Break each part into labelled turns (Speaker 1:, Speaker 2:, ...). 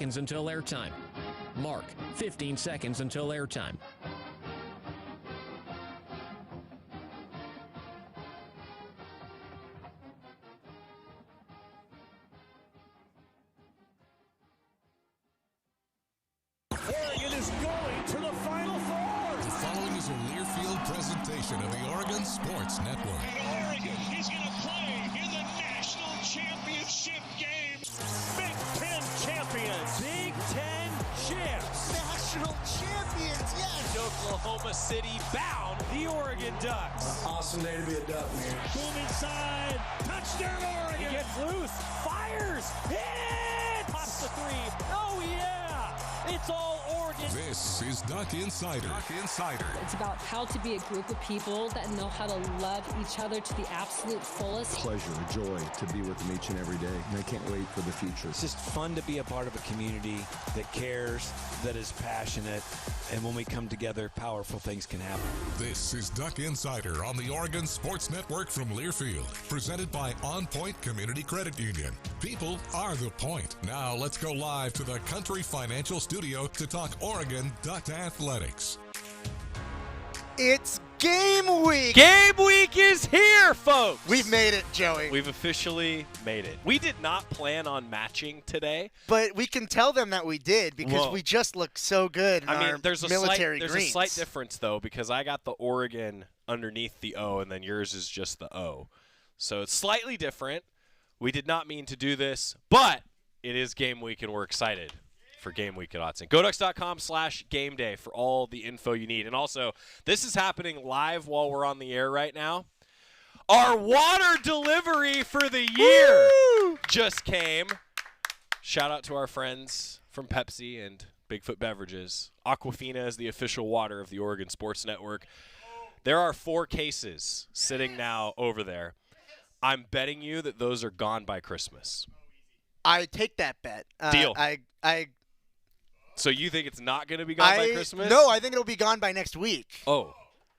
Speaker 1: seconds until airtime. Mark, 15 seconds until airtime.
Speaker 2: Oregon is going to the Final Four.
Speaker 3: The following is a Learfield presentation of the Oregon Sports Network.
Speaker 2: And Oregon is going to play in the national championship game. Big Ten champions. Big Ten champs.
Speaker 4: National champions, yes.
Speaker 2: Oklahoma City bound the Oregon Ducks.
Speaker 5: Awesome day to be a Duck, man.
Speaker 2: Boom inside. Touchdown Oregon. He gets loose. Fires. Hit it. Pops the three. Oh, yeah. It's all Oregon.
Speaker 3: This is Duck Insider. Duck Insider.
Speaker 6: It's about how to be a group of people that know how to love each other to the absolute fullest.
Speaker 7: Pleasure, joy to be with them each and every day, and I can't wait for the future.
Speaker 8: It's just fun to be a part of a community that cares, that is passionate, and when we come together, powerful things can happen.
Speaker 3: This is Duck Insider on the Oregon Sports Network from Learfield, presented by OnPoint Community Credit Union. People are the point. Now let's go live to the Country Financial Studio to talk Oregon Duck Athletics.
Speaker 4: It's game week.
Speaker 9: Game week is here, folks.
Speaker 4: We've made it, Joey.
Speaker 9: We've officially made it. We did not plan on matching today.
Speaker 4: But we can tell them that we did because we just look so good in our military
Speaker 9: greens. There's a slight difference, though, because I got the Oregon underneath the O, and then yours is just the O. So it's slightly different. We did not mean to do this, but it is game week, and we're excited for game week at Autzen. GoDucks.com/gameday for all the info you need. And also, this is happening live while we're on the air right now. Our water delivery for the year just came. Shout out to our friends from Pepsi and Bigfoot Beverages. Aquafina is the official water of the Oregon Sports Network. There are 4 cases sitting now over there. I'm betting you that those are gone by Christmas.
Speaker 4: I take that bet.
Speaker 9: Deal. So you think it's not going to be gone by Christmas?
Speaker 4: No, I think it'll be gone by next week.
Speaker 9: Oh,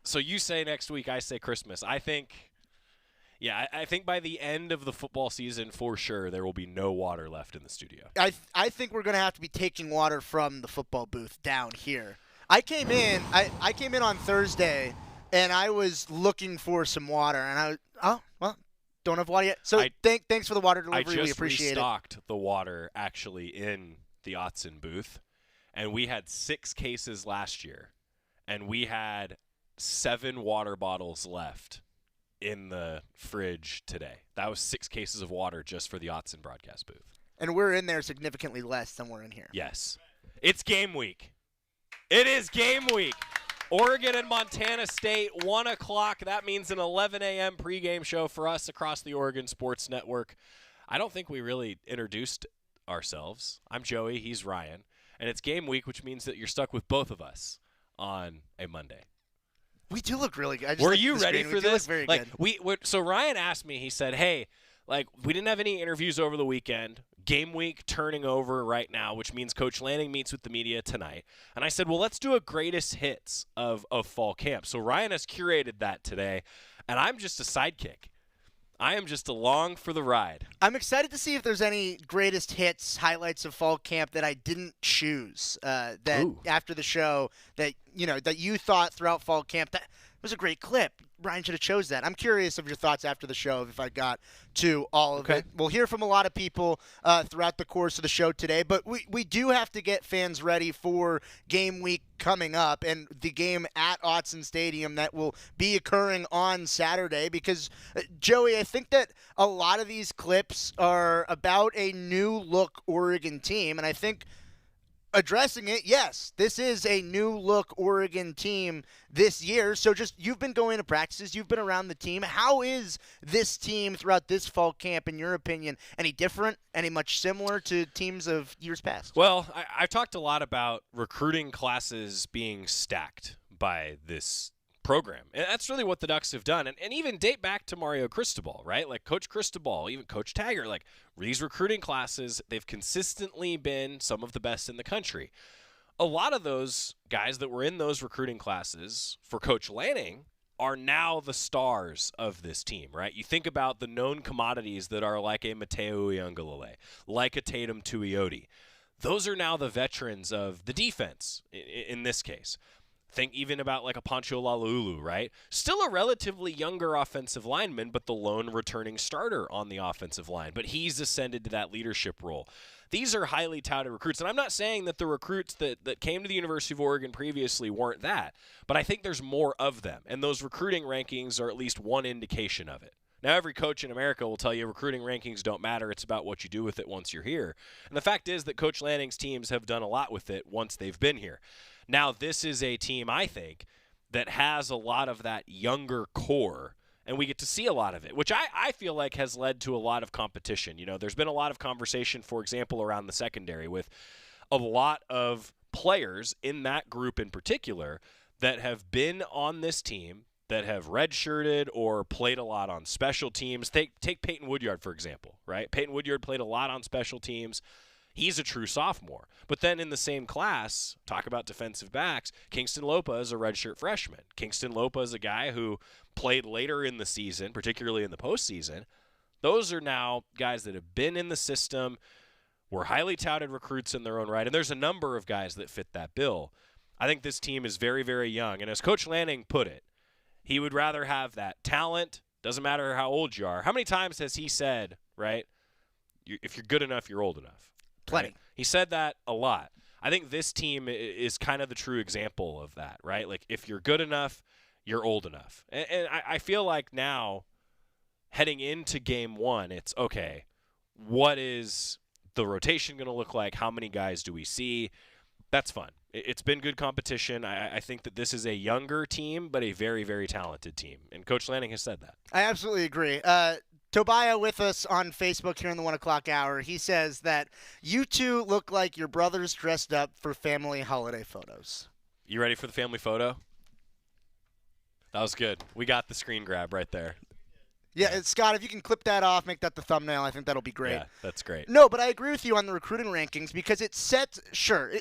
Speaker 9: so you say next week, I say Christmas. I think by the end of the football season, for sure, there will be no water left in the studio.
Speaker 4: I think we're going to have to be taking water from the football booth down here. I came in on Thursday, and I was looking for some water, and don't have water yet. So thanks for the water delivery. We appreciate it.
Speaker 9: I just restocked the water actually in the Autzen booth. And we had 6 cases last year, and we had 7 water bottles left in the fridge today. That was 6 cases of water just for the Autzen broadcast booth.
Speaker 4: And we're in there significantly less than we're in here.
Speaker 9: Yes. It's game week. It is game week. Oregon and Montana State, 1 o'clock. That means an 11 a.m. pregame show for us across the Oregon Sports Network. I don't think we really introduced ourselves. I'm Joey. He's Ryan. And it's game week, which means that you're stuck with both of us on a Monday.
Speaker 4: We do look really good.
Speaker 9: Were you ready for this?
Speaker 4: Very good.
Speaker 9: So Ryan asked me, he said, hey, we didn't have any interviews over the weekend. Game week turning over right now, which means Coach Lanning meets with the media tonight. And I said, well, let's do a greatest hits of fall camp. So Ryan has curated that today, and I'm just a sidekick. I am just along for the ride.
Speaker 4: I'm excited to see if there's any greatest hits, highlights of fall camp that I didn't choose. After the show that you thought throughout fall camp that was a great clip. Ryan should have chose that. I'm curious of your thoughts after the show if I got to all of it. We'll hear from a lot of people throughout the course of the show today, but we do have to get fans ready for game week coming up and the game at Autzen Stadium that will be occurring on Saturday because, Joey, I think that a lot of these clips are about a new look Oregon team, and I think addressing it, yes, this is a new look Oregon team this year. So you've been going to practices, you've been around the team. How is this team throughout this fall camp, in your opinion? Any different, any much similar to teams of years past?
Speaker 9: Well, I've talked a lot about recruiting classes being stacked by this program. And that's really what the Ducks have done. And even date back to Mario Cristobal, right? Like Coach Cristobal, even Coach Taggart, like these recruiting classes, they've consistently been some of the best in the country. A lot of those guys that were in those recruiting classes for Coach Lanning are now the stars of this team, right? You think about the known commodities that are like a Mateo Uiagalelei, like a Tatum Tuioti. those are now the veterans of the defense in this case. Think even about like a Pancho Lalulu, right? Still a relatively younger offensive lineman, but the lone returning starter on the offensive line. But he's ascended to that leadership role. These are highly touted recruits. And I'm not saying that the recruits that came to the University of Oregon previously weren't that. But I think there's more of them. And those recruiting rankings are at least one indication of it. Now, every coach in America will tell you recruiting rankings don't matter. It's about what you do with it once you're here. And the fact is that Coach Lanning's teams have done a lot with it once they've been here. Now, this is a team, I think, that has a lot of that younger core, and we get to see a lot of it, which I feel like has led to a lot of competition. You know, there's been a lot of conversation, for example, around the secondary with a lot of players in that group in particular that have been on this team, that have redshirted or played a lot on special teams. Take Peyton Woodyard, for example, right? Peyton Woodyard played a lot on special teams. He's a true sophomore. But then in the same class, talk about defensive backs, Kingston Lopa is a redshirt freshman. Kingston Lopa is a guy who played later in the season, particularly in the postseason. Those are now guys that have been in the system, were highly touted recruits in their own right, and there's a number of guys that fit that bill. I think this team is very, very young. And as Coach Lanning put it, he would rather have that talent, doesn't matter how old you are. How many times has he said, right, if you're good enough, you're old enough?
Speaker 4: Plenty.
Speaker 9: Right? He said that a lot. I think this team is kind of the true example of that, right? Like, if you're good enough, you're old enough. And I feel like now, heading into game one, it's, okay, what is the rotation going to look like? How many guys do we see? That's fun. It's been good competition. I think that this is a younger team, but a very, very talented team. And Coach Lanning has said that.
Speaker 4: I absolutely agree. Tobiah with us on Facebook here in the 1 o'clock hour. He says that you two look like your brothers dressed up for family holiday photos.
Speaker 9: You ready for the family photo? That was good. We got the screen grab right there.
Speaker 4: Yeah, Scott, if you can clip that off, make that the thumbnail, I think that'll be great.
Speaker 9: Yeah, that's great.
Speaker 4: No, but I agree with you on the recruiting rankings because it sets – sure,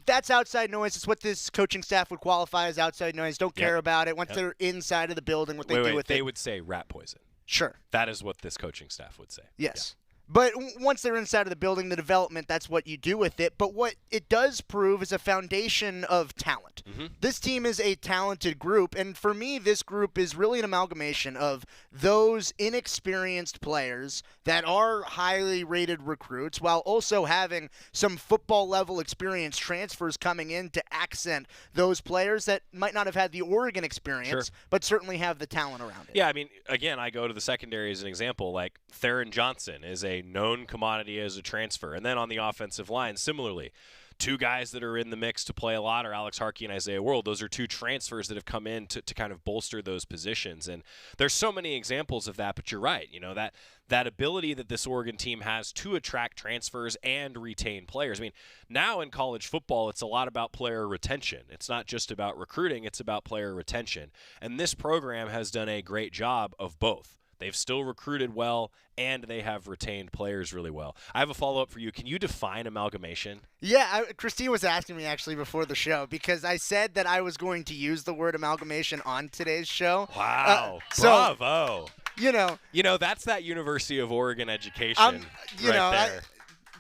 Speaker 4: that's outside noise. It's what this coaching staff would qualify as outside noise. Don't care about it. Once they're inside of the building, what they do with it.
Speaker 9: They would say rat poison.
Speaker 4: Sure.
Speaker 9: That is what this coaching staff would say.
Speaker 4: Yes. Yeah. But once they're inside of the building, the development, that's what you do with it. But what it does prove is a foundation of talent. Mm-hmm. This team is a talented group, and for me, this group is really an amalgamation of those inexperienced players that are highly rated recruits while also having some football-level experience transfers coming in to accent those players that might not have had the Oregon experience, but certainly have the talent around it.
Speaker 9: Yeah, I mean, again, I go to the secondary as an example. Like, Theron Johnson is a known commodity as a transfer. And then on the offensive line, similarly, two guys that are in the mix to play a lot are Alex Harkey and Isaiah World. Those are two transfers that have come in to kind of bolster those positions. And there's so many examples of that, but you're right. You know, that ability that this Oregon team has to attract transfers and retain players. I mean, now in college football, it's a lot about player retention. It's not just about recruiting, it's about player retention. And this program has done a great job of both. They've still recruited well, and they have retained players really well. I have a follow-up for you. Can you define amalgamation?
Speaker 4: Yeah, Christine was asking me actually before the show because I said that I was going to use the word amalgamation on today's show.
Speaker 9: Wow. Bravo.
Speaker 4: You know,
Speaker 9: that's that University of Oregon education there.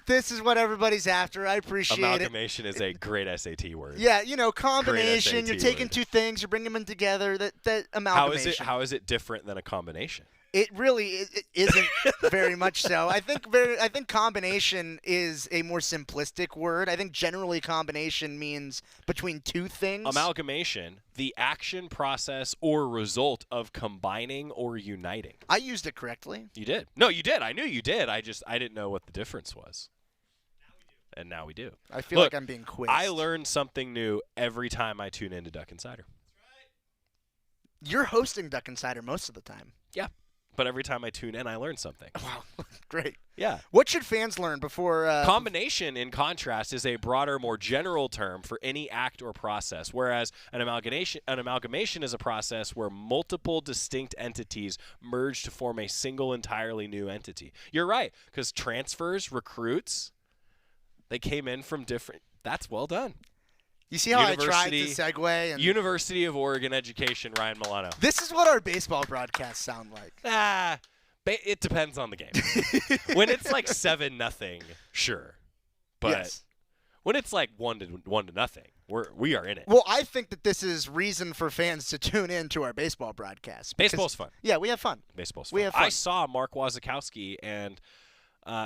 Speaker 4: This is what everybody's after. I appreciate
Speaker 9: Amalgamation is a great SAT word.
Speaker 4: Yeah, combination. You're taking two things, you're bringing them together. That amalgamation.
Speaker 9: How is it different than a combination?
Speaker 4: It really isn't very much so. I think combination is a more simplistic word. I think generally combination means between two things.
Speaker 9: Amalgamation, the action, process, or result of combining or uniting.
Speaker 4: I used it correctly.
Speaker 9: You did. No, you did. I knew you did. I didn't know what the difference was. And now we do.
Speaker 4: I feel like I'm being quizzed.
Speaker 9: I learn something new every time I tune into Duck Insider.
Speaker 4: That's right. You're hosting Duck Insider most of the time.
Speaker 9: Yeah. But every time I tune in, I learn something.
Speaker 4: Wow. Great.
Speaker 9: Yeah.
Speaker 4: What should fans learn before
Speaker 9: Combination, in contrast, is a broader, more general term for any act or process, whereas an amalgamation is a process where multiple distinct entities merge to form a single, entirely new entity. You're right, because transfers, recruits, they came in from different – that's well done.
Speaker 4: You see how I tried to segue?
Speaker 9: University of Oregon education, Ryan Milano.
Speaker 4: This is what our baseball broadcasts sound like.
Speaker 9: It depends on the game. When it's like 7-0, sure. But When it's like 1-0, we are in it.
Speaker 4: Well, I think that this is reason for fans to tune in to our baseball broadcast.
Speaker 9: Baseball's fun.
Speaker 4: Yeah, we have fun.
Speaker 9: Baseball's fun.
Speaker 4: We have fun.
Speaker 9: I saw Mark Wazakowski and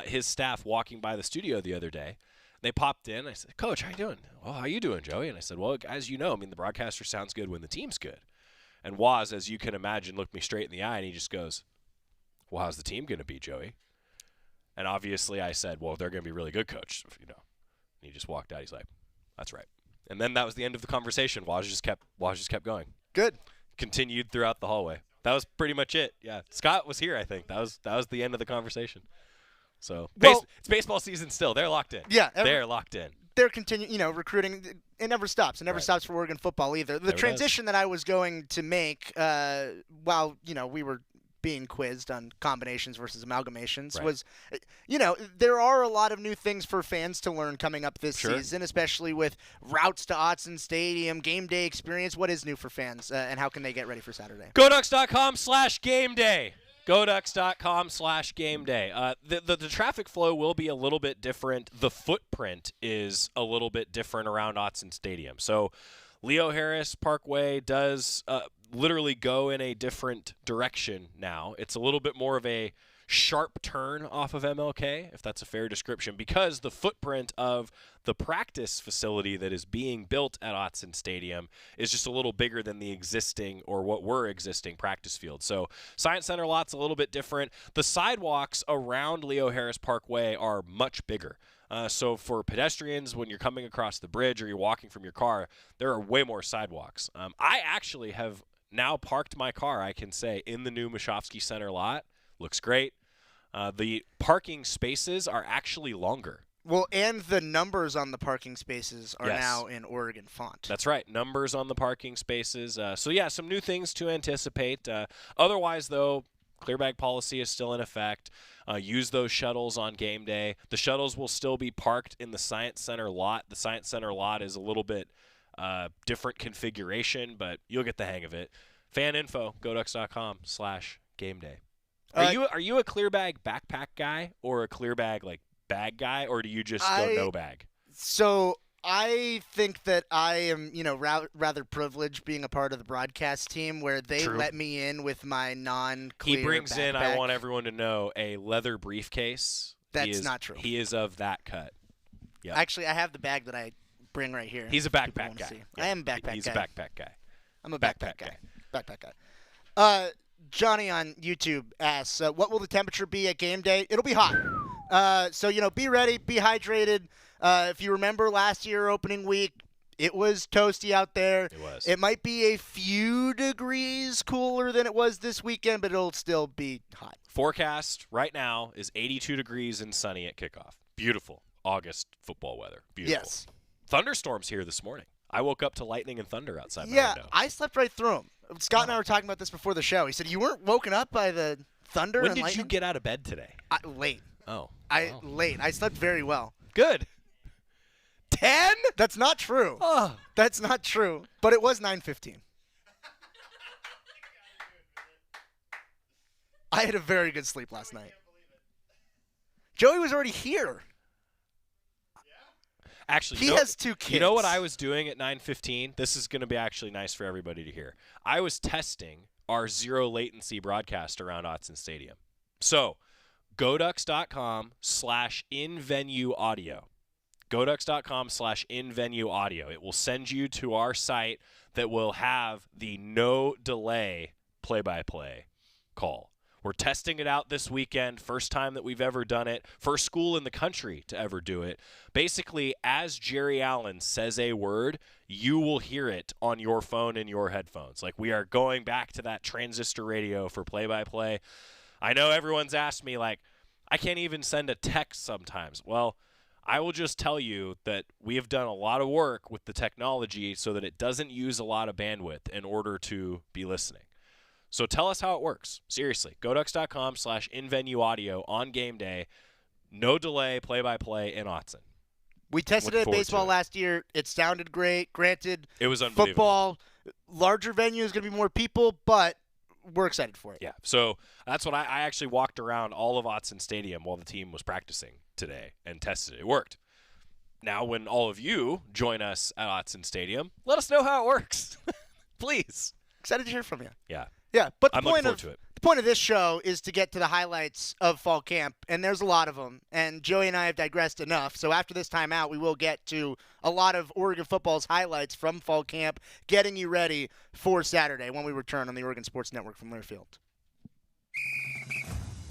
Speaker 9: his staff walking by the studio the other day. They popped in. I said, Coach, how you doing? Well, how you doing, Joey? And I said, well, as you know, I mean, the broadcaster sounds good when the team's good. And Waz, as you can imagine, looked me straight in the eye, and he just goes, well, how's the team going to be, Joey? And obviously I said, well, they're going to be really good, Coach. You know. And he just walked out. He's like, that's right. And then that was the end of the conversation. Waz just kept going.
Speaker 4: Good.
Speaker 9: Continued throughout the hallway. That was pretty much it. Yeah. Scott was here, I think. That was the end of the conversation. So it's baseball season still. They're locked in.
Speaker 4: Yeah.
Speaker 9: They're locked in.
Speaker 4: They're continuing, recruiting. It never stops. It never stops for Oregon football either. The transition that I was going to make while, we were being quizzed on combinations versus amalgamations was, there are a lot of new things for fans to learn coming up this season, especially with routes to Autzen Stadium, game day experience. What is new for fans, and how can they get ready for Saturday?
Speaker 9: GoDucks.com/gameday. GoDucks.com/gameday. The traffic flow will be a little bit different. The footprint is a little bit different around Autzen Stadium. So Leo Harris Parkway does literally go in a different direction now. It's a little bit more of a sharp turn off of MLK, if that's a fair description, because the footprint of the practice facility that is being built at Autzen Stadium is just a little bigger than the existing or what were existing practice fields. So Science Center lot's a little bit different. The sidewalks around Leo Harris Parkway are much bigger. So for pedestrians, when you're coming across the bridge or you're walking from your car, there are way more sidewalks. I actually have now parked my car, I can say, in the new Mashofsky Center lot. Looks great. The parking spaces are actually longer.
Speaker 4: Well, and the numbers on the parking spaces are now in Oregon font.
Speaker 9: That's right. Numbers on the parking spaces. So, yeah, some new things to anticipate. Otherwise, though, clear bag policy is still in effect. Use those shuttles on game day. The shuttles will still be parked in the Science Center lot. The Science Center lot is a little bit different configuration, but you'll get the hang of it. Fan info, GoDucks.com/gameday. Are you a clear bag backpack guy or a clear bag bag guy, or do you just go no bag?
Speaker 4: So I think that I am, rather privileged being a part of the broadcast team where they let me in with my non-clear
Speaker 9: He brings
Speaker 4: backpack.
Speaker 9: in, I want everyone to know, a leather briefcase.
Speaker 4: That's not true.
Speaker 9: He is of that cut. Yep.
Speaker 4: Actually, I have the bag that I bring right here.
Speaker 9: He's a backpack guy.
Speaker 4: Yeah. I am a backpack guy.
Speaker 9: He's a backpack guy.
Speaker 4: I'm a backpack guy. Backpack guy. Johnny on YouTube asks, what will the temperature be at game day? It'll be hot. So, be ready, be hydrated. If you remember last year opening week, it was toasty out there.
Speaker 9: It was.
Speaker 4: It might be a few degrees cooler than it was this weekend, but it'll still be hot.
Speaker 9: Forecast right now is 82 degrees and sunny at kickoff. Beautiful August football weather. Beautiful.
Speaker 4: Yes.
Speaker 9: Thunderstorms here this morning. I woke up to lightning and thunder outside my window.
Speaker 4: I slept right through them. Scott and I were talking about this before the show. He said, you weren't woken up by the thunder and lightning?
Speaker 9: When did you get out of bed today?
Speaker 4: Late.
Speaker 9: Oh.
Speaker 4: Late. I slept very well.
Speaker 9: Good. 10?
Speaker 4: That's not true.
Speaker 9: Oh.
Speaker 4: That's not true. But it was 9:15. I had a very good sleep last night. Joey was already here.
Speaker 9: Actually,
Speaker 4: he has 2 kids.
Speaker 9: You know what I was doing at 9:15? This is going to be actually nice for everybody to hear. I was testing our zero latency broadcast around Autzen Stadium. So, GoDucks.com/in-venue audio. GoDucks.com/in-venue audio. It will send you to our site that will have the no delay play-by-play call. We're testing it out this weekend. First time that we've ever done it. First school in the country to ever do it. Basically, as Jerry Allen says a word, you will hear it on your phone and your headphones. Like, we are going back to that transistor radio for play-by-play. I know everyone's asked me, I can't even send a text sometimes. Well, I will just tell you that we have done a lot of work with the technology so that it doesn't use a lot of bandwidth in order to be listening. So tell us how it works. Seriously, GoDucks.com/in-venue audio on game day. No delay, play-by-play in Autzen.
Speaker 4: We tested it at baseball last year. It sounded great. Granted,
Speaker 9: it was unbelievable.
Speaker 4: Football, larger venue is going to be more people, but we're excited for it.
Speaker 9: Yeah, so that's what I actually walked around all of Autzen Stadium while the team was practicing today and tested it. It worked. Now, when all of you join us at Autzen Stadium, let us know how it works. Please.
Speaker 4: Excited to hear from you.
Speaker 9: Yeah.
Speaker 4: Yeah, but
Speaker 9: I'm looking forward to it.
Speaker 4: The point of this show is to get to the highlights of fall camp, and there's a lot of them. And Joey and I have digressed enough. So after this timeout, we will get to a lot of Oregon football's highlights from fall camp, getting you ready for Saturday when we return on the Oregon Sports Network from Learfield.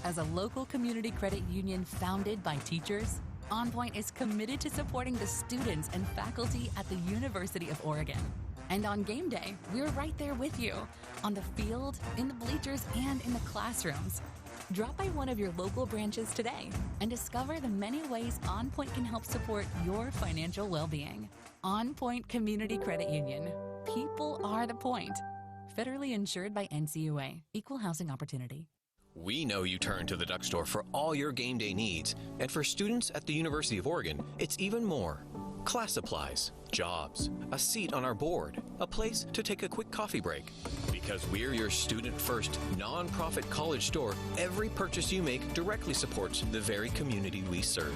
Speaker 5: As a local community credit union founded by teachers, OnPoint is committed to supporting the students and faculty at the University of Oregon. And on game day, we're right there with you, on the field, in the bleachers, and in the classrooms. Drop by one of your local branches today and discover the many ways OnPoint can help support your financial well-being. OnPoint Community Credit Union. People are the point. Federally insured by NCUA. Equal housing opportunity.
Speaker 10: We know you turn to the Duck Store for all your game day needs. And for students at the University of Oregon, it's even more. Class supplies, jobs, a seat on our board, a place to take a quick coffee break. Because we're your student-first, non-profit college store, every purchase you make directly supports the very community we serve.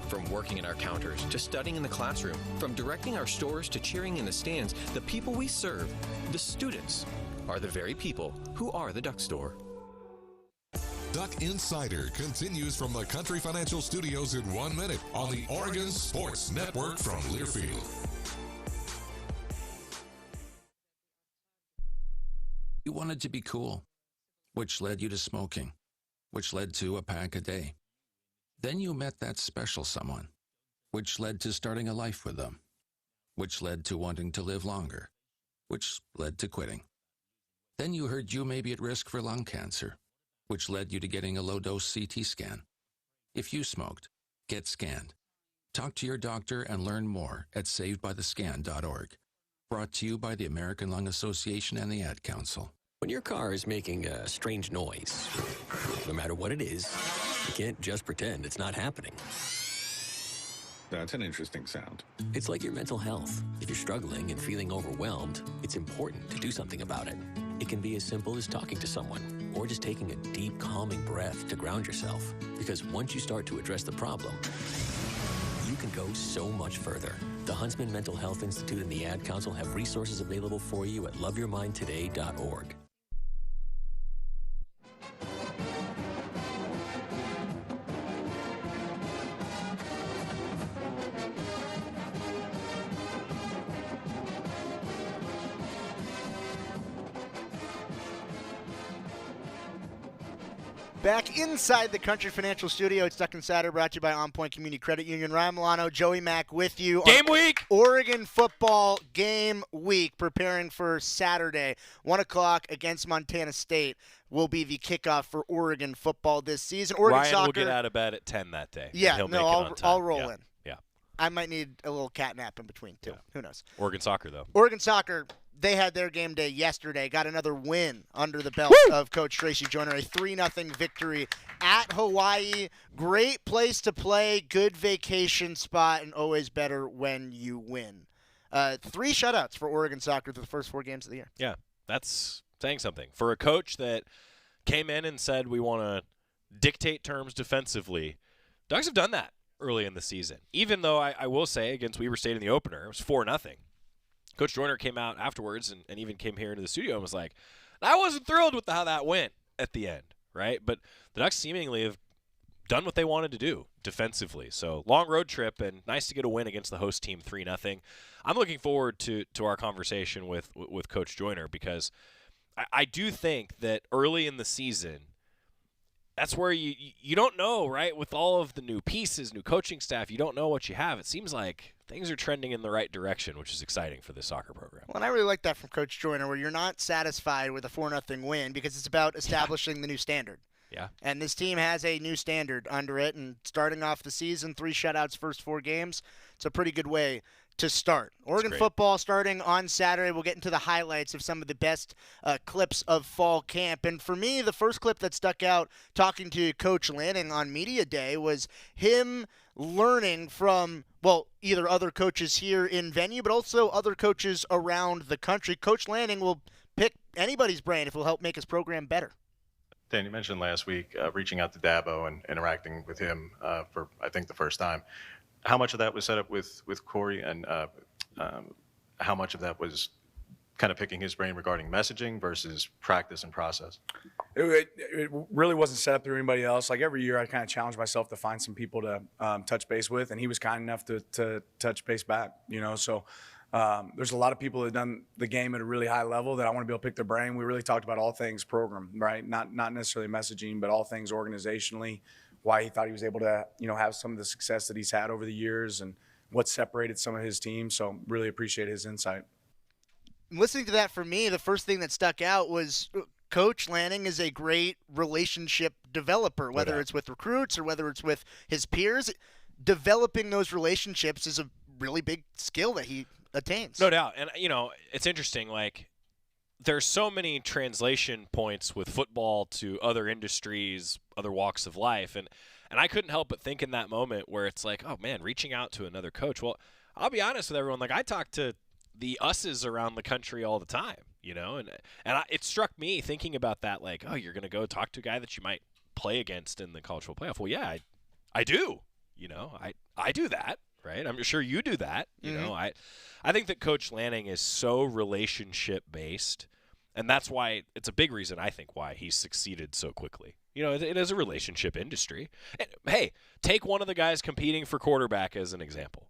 Speaker 10: From working at our counters to studying in the classroom, from directing our stores to cheering in the stands, the people we serve, the students, are the very people who are the Duck Store.
Speaker 3: Duck Insider continues from the Country Financial Studios in 1 minute on the Oregon Sports Network from Learfield.
Speaker 11: You wanted to be cool, which led you to smoking, which led to a pack a day. Then you met that special someone, which led to starting a life with them, which led to wanting to live longer, which led to quitting. Then you heard you may be at risk for lung cancer, which led you to getting a low-dose CT scan. If you smoked, get scanned. Talk to your doctor and learn more at savedbythescan.org. Brought to you by the American Lung Association and the Ad Council.
Speaker 12: When your car is making a strange noise, no matter what it is, you can't just pretend it's not happening.
Speaker 13: That's an interesting sound.
Speaker 12: It's like your mental health. If you're struggling and feeling overwhelmed, it's important to do something about it. It can be as simple as talking to someone or just taking a deep, calming breath to ground yourself. Because once you start to address the problem, you can go so much further. The Huntsman Mental Health Institute and the Ad Council have resources available for you at loveyourmindtoday.org.
Speaker 4: Back inside the Country Financial Studio, it's Duck Insider, brought to you by OnPoint Community Credit Union. Ryan Milano, Joey Mack with you.
Speaker 9: Game week!
Speaker 4: Oregon football game week, preparing for Saturday. 1 o'clock against Montana State will be the kickoff for Oregon football this season. Oregon
Speaker 9: Ryan
Speaker 4: soccer
Speaker 9: will get out of bed at 10 that day.
Speaker 4: Yeah,
Speaker 9: He'll
Speaker 4: no,
Speaker 9: make it on time.
Speaker 4: I'll roll in.
Speaker 9: Yeah.
Speaker 4: I might need a little cat nap in between, too.
Speaker 9: Yeah.
Speaker 4: Who knows?
Speaker 9: Oregon soccer, though.
Speaker 4: Oregon soccer, they had their game day yesterday, got another win under the belt of Coach Tracy Joyner, a 3-0 victory at Hawaii. Great place to play, good vacation spot, and always better when you win. 3 shutouts for Oregon soccer through the first 4 games of the year.
Speaker 9: Yeah, that's saying something. For a coach that came in and said we want to dictate terms defensively, Ducks have done that early in the season. Even though I will say against Weber State in the opener, it was 4-0. Coach Joyner came out afterwards and even came here into the studio and was like, I wasn't thrilled with how that went at the end, right? But the Ducks seemingly have done what they wanted to do defensively. So long road trip and nice to get a win against the host team 3-0. I'm looking forward to our conversation with Coach Joyner because I do think that early in the season, that's where you don't know, right? With all of the new pieces, new coaching staff, you don't know what you have. It seems like things are trending in the right direction, which is exciting for this soccer program.
Speaker 4: Well, and I really like that from Coach Joyner, where you're not satisfied with a 4-0 win because it's about establishing the new standard.
Speaker 9: Yeah.
Speaker 4: And this team has a new standard under it, and starting off the season, 3 shutouts first 4 games, it's a pretty good way to start. Oregon football starting on Saturday. We'll get into the highlights of some of the best clips of fall camp. And for me, the first clip that stuck out talking to Coach Lanning on Media Day was him learning from, well, either other coaches here in venue, but also other coaches around the country. Coach Lanning will pick anybody's brain if it will help make his program better.
Speaker 14: Dan, you mentioned last week reaching out to Dabo and interacting with him for, I think, the first time. how much of that was set up with Corey, and how much of that was kind of picking his brain regarding messaging versus practice and process?
Speaker 15: It really wasn't set up through anybody else. Like every year, I kind of challenge myself to find some people to touch base with, and he was kind enough to touch base back. So there's a lot of people that have done the game at a really high level that I want to be able to pick their brain. We really talked about all things program, right? Not necessarily messaging, but all things organizationally. Why he thought he was able to, have some of the success that he's had over the years, and what separated some of his teams. So really appreciate his insight.
Speaker 4: Listening to that, for me, the first thing that stuck out was Coach Lanning is a great relationship developer, whether it's with recruits or whether it's with his peers. Developing those relationships is a really big skill that he attains.
Speaker 9: No doubt. And, it's interesting, like, there's so many translation points with football to other industries, other walks of life. And I couldn't help but think in that moment where it's like, oh, man, reaching out to another coach. Well, I'll be honest with everyone. Like, I talk to the us's around the country all the time, and it struck me thinking about that, like, oh, you're going to go talk to a guy that you might play against in the college football playoff. Well, yeah, I do, I do that, right? I'm sure you do that. I think that Coach Lanning is so relationship based, and that's why it's a big reason, I think, why he's succeeded so quickly. It is a relationship industry. And, hey, take one of the guys competing for quarterback as an example.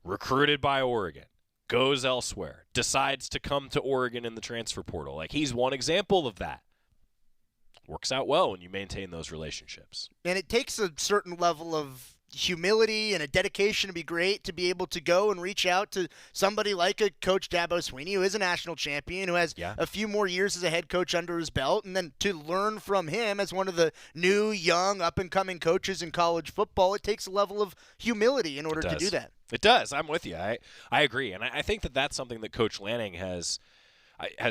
Speaker 9: Recruited by Oregon. Goes elsewhere, decides to come to Oregon in the transfer portal. Like, he's one example of that. Works out well when you maintain those relationships.
Speaker 4: And it takes a certain level of humility and a dedication to be great to be able to go and reach out to somebody like a Coach Dabo Sweeney, who is a national champion, who has a few more years as a head coach under his belt, and then to learn from him as one of the new, young, up-and-coming coaches in college football. It takes a level of humility in order to do that.
Speaker 9: It does. I'm with you. I agree. And I think that that's something that Coach Lanning has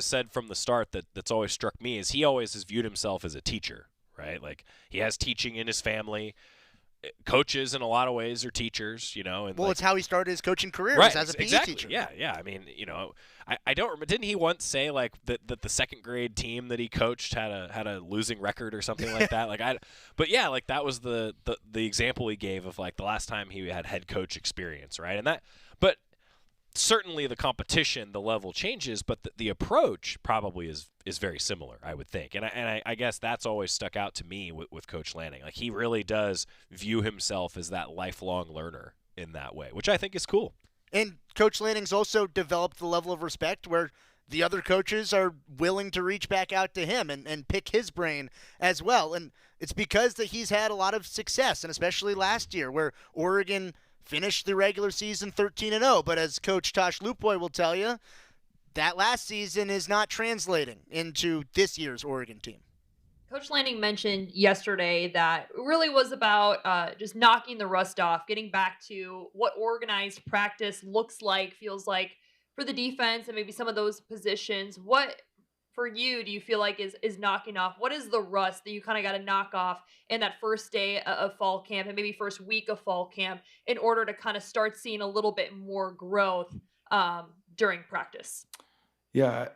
Speaker 9: said from the start that's always struck me, is he always has viewed himself as a teacher, right? Like, he has teaching in his family. Coaches, in a lot of ways, are teachers, And
Speaker 4: it's how he started his coaching career,
Speaker 9: right,
Speaker 4: as a PE teacher.
Speaker 9: Yeah. I mean, I don't remember. Didn't he once say like that the second grade team that he coached had a losing record or something like that? But yeah, like that was the example he gave of like the last time he had head coach experience, right? But certainly the competition, the level changes, but the approach probably is very similar, I would think. And I guess that's always stuck out to me with Coach Lanning. Like, he really does view himself as that lifelong learner in that way, which I think is cool.
Speaker 4: And Coach Lanning's also developed the level of respect where the other coaches are willing to reach back out to him and pick his brain as well. And it's because that he's had a lot of success, and especially last year where Oregon finished the regular season 13-0. But as Coach Tosh Lupoy will tell you, that last season is not translating into this year's Oregon team.
Speaker 16: Coach Lanning mentioned yesterday that it really was about just knocking the rust off, getting back to what organized practice looks like, feels like for the defense and maybe some of those positions. What, for you, do you feel like is knocking off? What is the rust that you kind of got to knock off in that first day of fall camp and maybe first week of fall camp in order to kind of start seeing a little bit more growth during practice?
Speaker 17: Yeah,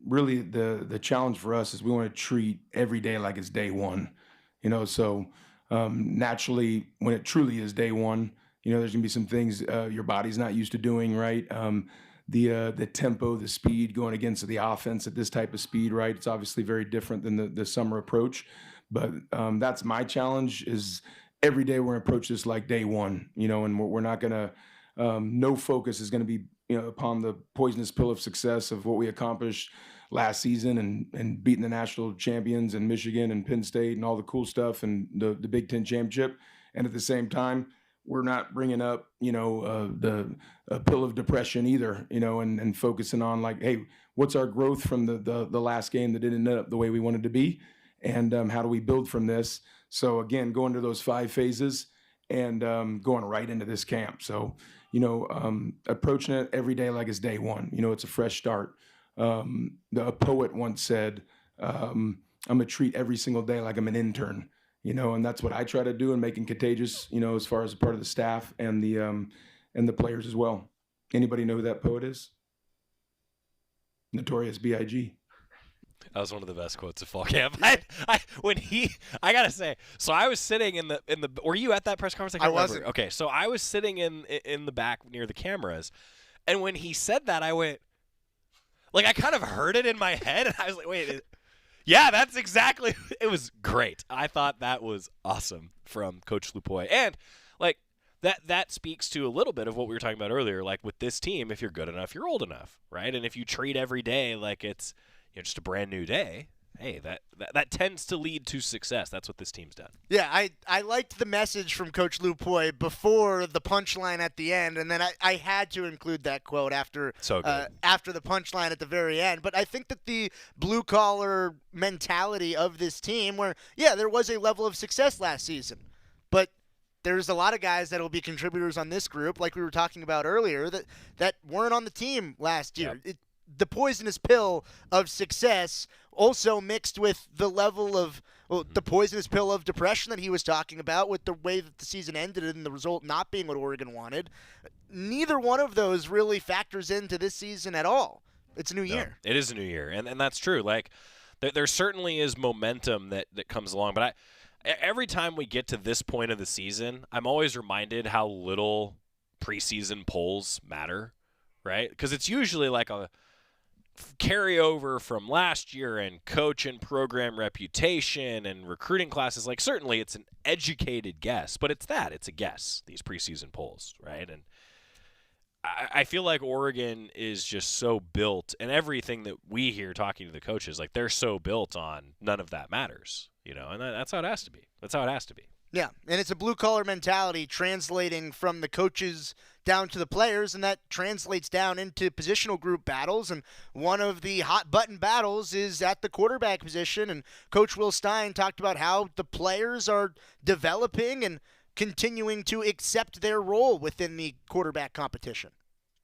Speaker 17: really the challenge for us is we want to treat every day like it's day one, so naturally when it truly is day one, there's gonna be some things your body's not used to doing, right? The tempo, the speed going against the offense at this type of speed, right? It's obviously very different than the summer approach, but that's my challenge is every day we're gonna approach this like day one, and we're not gonna, no focus is gonna be upon the poisonous pill of success of what we accomplished last season and beating the national champions in Michigan and Penn State and all the cool stuff and the Big Ten championship. And at the same time, we're not bringing up, the pill of depression either, and focusing on like, hey, what's our growth from the last game that didn't end up the way we wanted to be? And how do we build from this? So again, going to those 5 phases and going right into this camp. So, approaching it every day like it's day one. It's a fresh start. A poet once said, I'm going to treat every single day like I'm an intern, and that's what I try to do and making contagious, as far as a part of the staff and the players as well. Anybody know who that poet is? Notorious B.I.G.
Speaker 9: That was one of the best quotes of fall camp. I gotta say, so I was sitting in the. Were you at that press conference?
Speaker 4: I wasn't.
Speaker 9: Okay, so I was sitting in the back near the cameras, and when he said that, I went, like, I kind of heard it in my head, and I was like, wait, yeah, that's exactly. It was great. I thought that was awesome from Coach Lupoy, and like that speaks to a little bit of what we were talking about earlier. Like with this team, if you're good enough, you're old enough, right? And if you treat every day like it's just a brand new day, hey, that tends to lead to success. That's what this team's done.
Speaker 4: Yeah, I liked the message from Coach Lupoy before the punchline at the end, and then I had to include that quote after the punchline at the very end. But I think that the blue-collar mentality of this team where, yeah, there was a level of success last season, but there's a lot of guys that will be contributors on this group, like we were talking about earlier, that weren't on the team last year.
Speaker 9: Yep.
Speaker 4: The poisonous pill of success also mixed with the level of the poisonous pill of depression that he was talking about with the way that the season ended and the result not being what Oregon wanted. Neither one of those really factors into this season at all. It's a new year.
Speaker 9: It is a new year, and that's true. Like there certainly is momentum that comes along, but every time we get to this point of the season, I'm always reminded how little preseason polls matter, right? Because it's usually like a carryover from last year and coach and program reputation and recruiting classes. Like certainly it's an educated guess, but it's a guess, these preseason polls, right? And I feel like Oregon is just so built, and everything that we hear talking to the coaches, like they're so built on none of that matters, and that's how it has to be. That's how it has to be.
Speaker 4: Yeah, and it's a blue-collar mentality translating from the coaches down to the players, and that translates down into positional group battles. And one of the hot-button battles is at the quarterback position, and Coach Will Stein talked about how the players are developing and continuing to accept their role within the quarterback competition.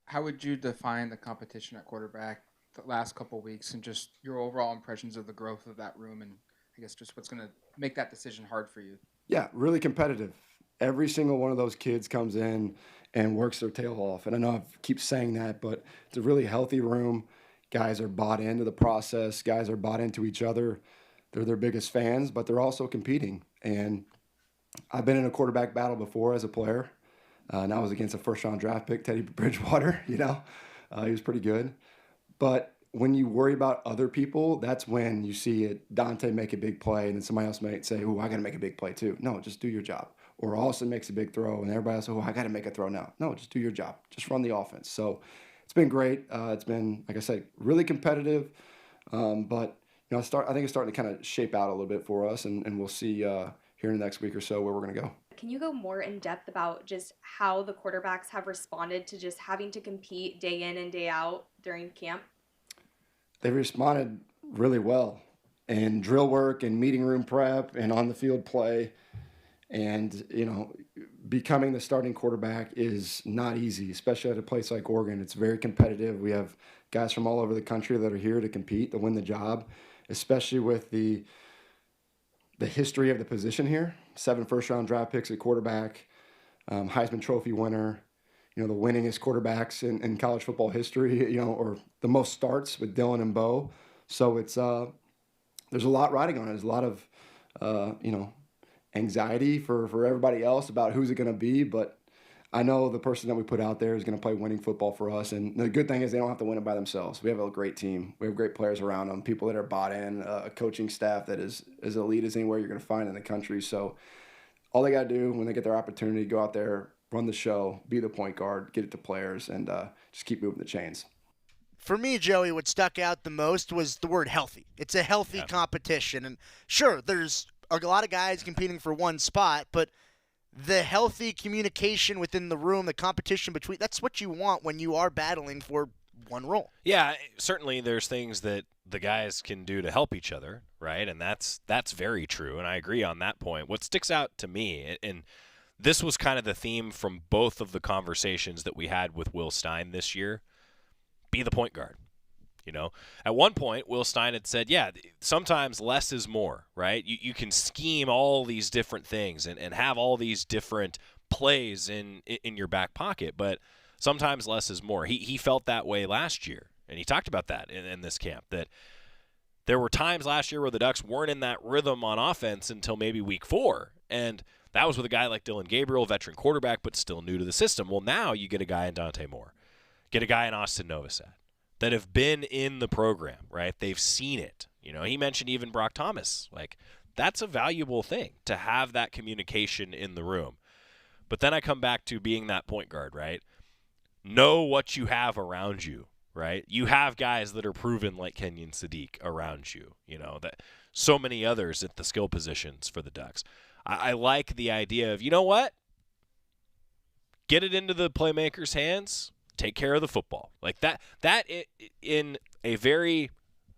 Speaker 18: How would you define the competition at quarterback the last couple of weeks and just your overall impressions of the growth of that room and I guess just what's going to make that decision hard for you?
Speaker 17: Yeah, really competitive. Every single one of those kids comes in and works their tail off. And I know I keep saying that, but it's a really healthy room. Guys are bought into the process. Guys are bought into each other. They're their biggest fans, but they're also competing. And I've been in a quarterback battle before as a player. And I was against a first-round draft pick, Teddy Bridgewater, he was pretty good. But when you worry about other people, that's when you see it. Dante make a big play, and then somebody else might say, "Oh, I got to make a big play too." No, just do your job. Or Austin makes a big throw, and everybody else, "Oh, I got to make a throw now." No, just do your job. Just run the offense. So it's been great. It's been, like I said, really competitive. But I think it's starting to kind of shape out a little bit for us, and we'll see here in the next week or so where we're going to go.
Speaker 19: Can you go more in depth about just how the quarterbacks have responded to just having to compete day in and day out during camp?
Speaker 17: They've responded really well in drill work and meeting room prep and on the field play. And, becoming the starting quarterback is not easy, especially at a place like Oregon. It's very competitive. We have guys from all over the country that are here to compete, to win the job, especially with the history of the position here. 7 first-round draft picks at quarterback, Heisman Trophy winner, the winningest quarterbacks in college football history, or the most starts with Dylan and Bo. So it's there's a lot riding on it. There's a lot of, anxiety for everybody else about who's it going to be. But I know the person that we put out there is going to play winning football for us. And the good thing is they don't have to win it by themselves. We have a great team. We have great players around them, people that are bought in, a coaching staff that is as elite as anywhere you're going to find in the country. So all they got to do when they get their opportunity, go out there, run the show, be the point guard, get it to players, and just keep moving the chains.
Speaker 4: For me, Joey, what stuck out the most was the word healthy. It's a healthy competition. And sure, there's a lot of guys competing for one spot, but the healthy communication within the room, the competition between, that's what you want when you are battling for one role.
Speaker 9: Yeah, certainly there's things that the guys can do to help each other, right? And that's very true, and I agree on that point. What sticks out to me, and this was kind of the theme from both of the conversations that we had with Will Stein this year, be the point guard. At one point, Will Stein had said, yeah, sometimes less is more, right? You can scheme all these different things and have all these different plays in your back pocket, but sometimes less is more. He felt that way last year, and he talked about that in this camp, that There were times last year where the Ducks weren't in that rhythm on offense until maybe week 4, and that was with a guy like Dylan Gabriel, veteran quarterback, but still new to the system. Well, now you get a guy in Dante Moore, get a guy in Austin Novosad that have been in the program, right? They've seen it. He mentioned even Brock Thomas. Like, that's a valuable thing to have that communication in the room. But then I come back to being that point guard, right? Know what you have around you, right? You have guys that are proven like Kenyon Sadiq around you, that so many others at the skill positions for the Ducks. I like the idea of, you know what? Get it into the playmakers' hands, take care of the football. Like that in a very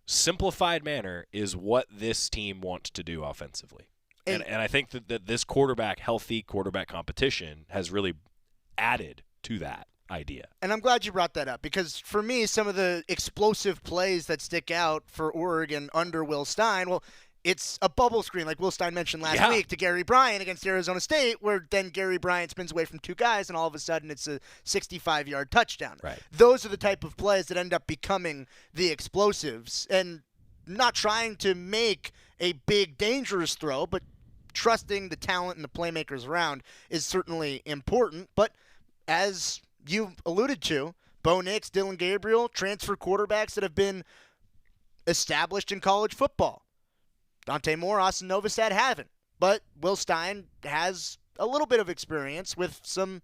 Speaker 9: simplified manner is what this team wants to do offensively. And I think that this healthy quarterback competition has really added to that idea.
Speaker 4: And I'm glad you brought that up, because for me, some of the explosive plays that stick out for Oregon under Will Stein, well, it's a bubble screen, like Will Stein mentioned last week, to Gary Bryant against Arizona State, where then Gary Bryant spins away from 2 guys, and all of a sudden it's a 65-yard touchdown.
Speaker 9: Right.
Speaker 4: Those are the type of plays that end up becoming the explosives. And not trying to make a big, dangerous throw, but trusting the talent and the playmakers around is certainly important. But as you alluded to, Bo Nix, Dylan Gabriel, transfer quarterbacks that have been established in college football. Dante Moore, Austin Novosad haven't. But Will Stein has a little bit of experience with some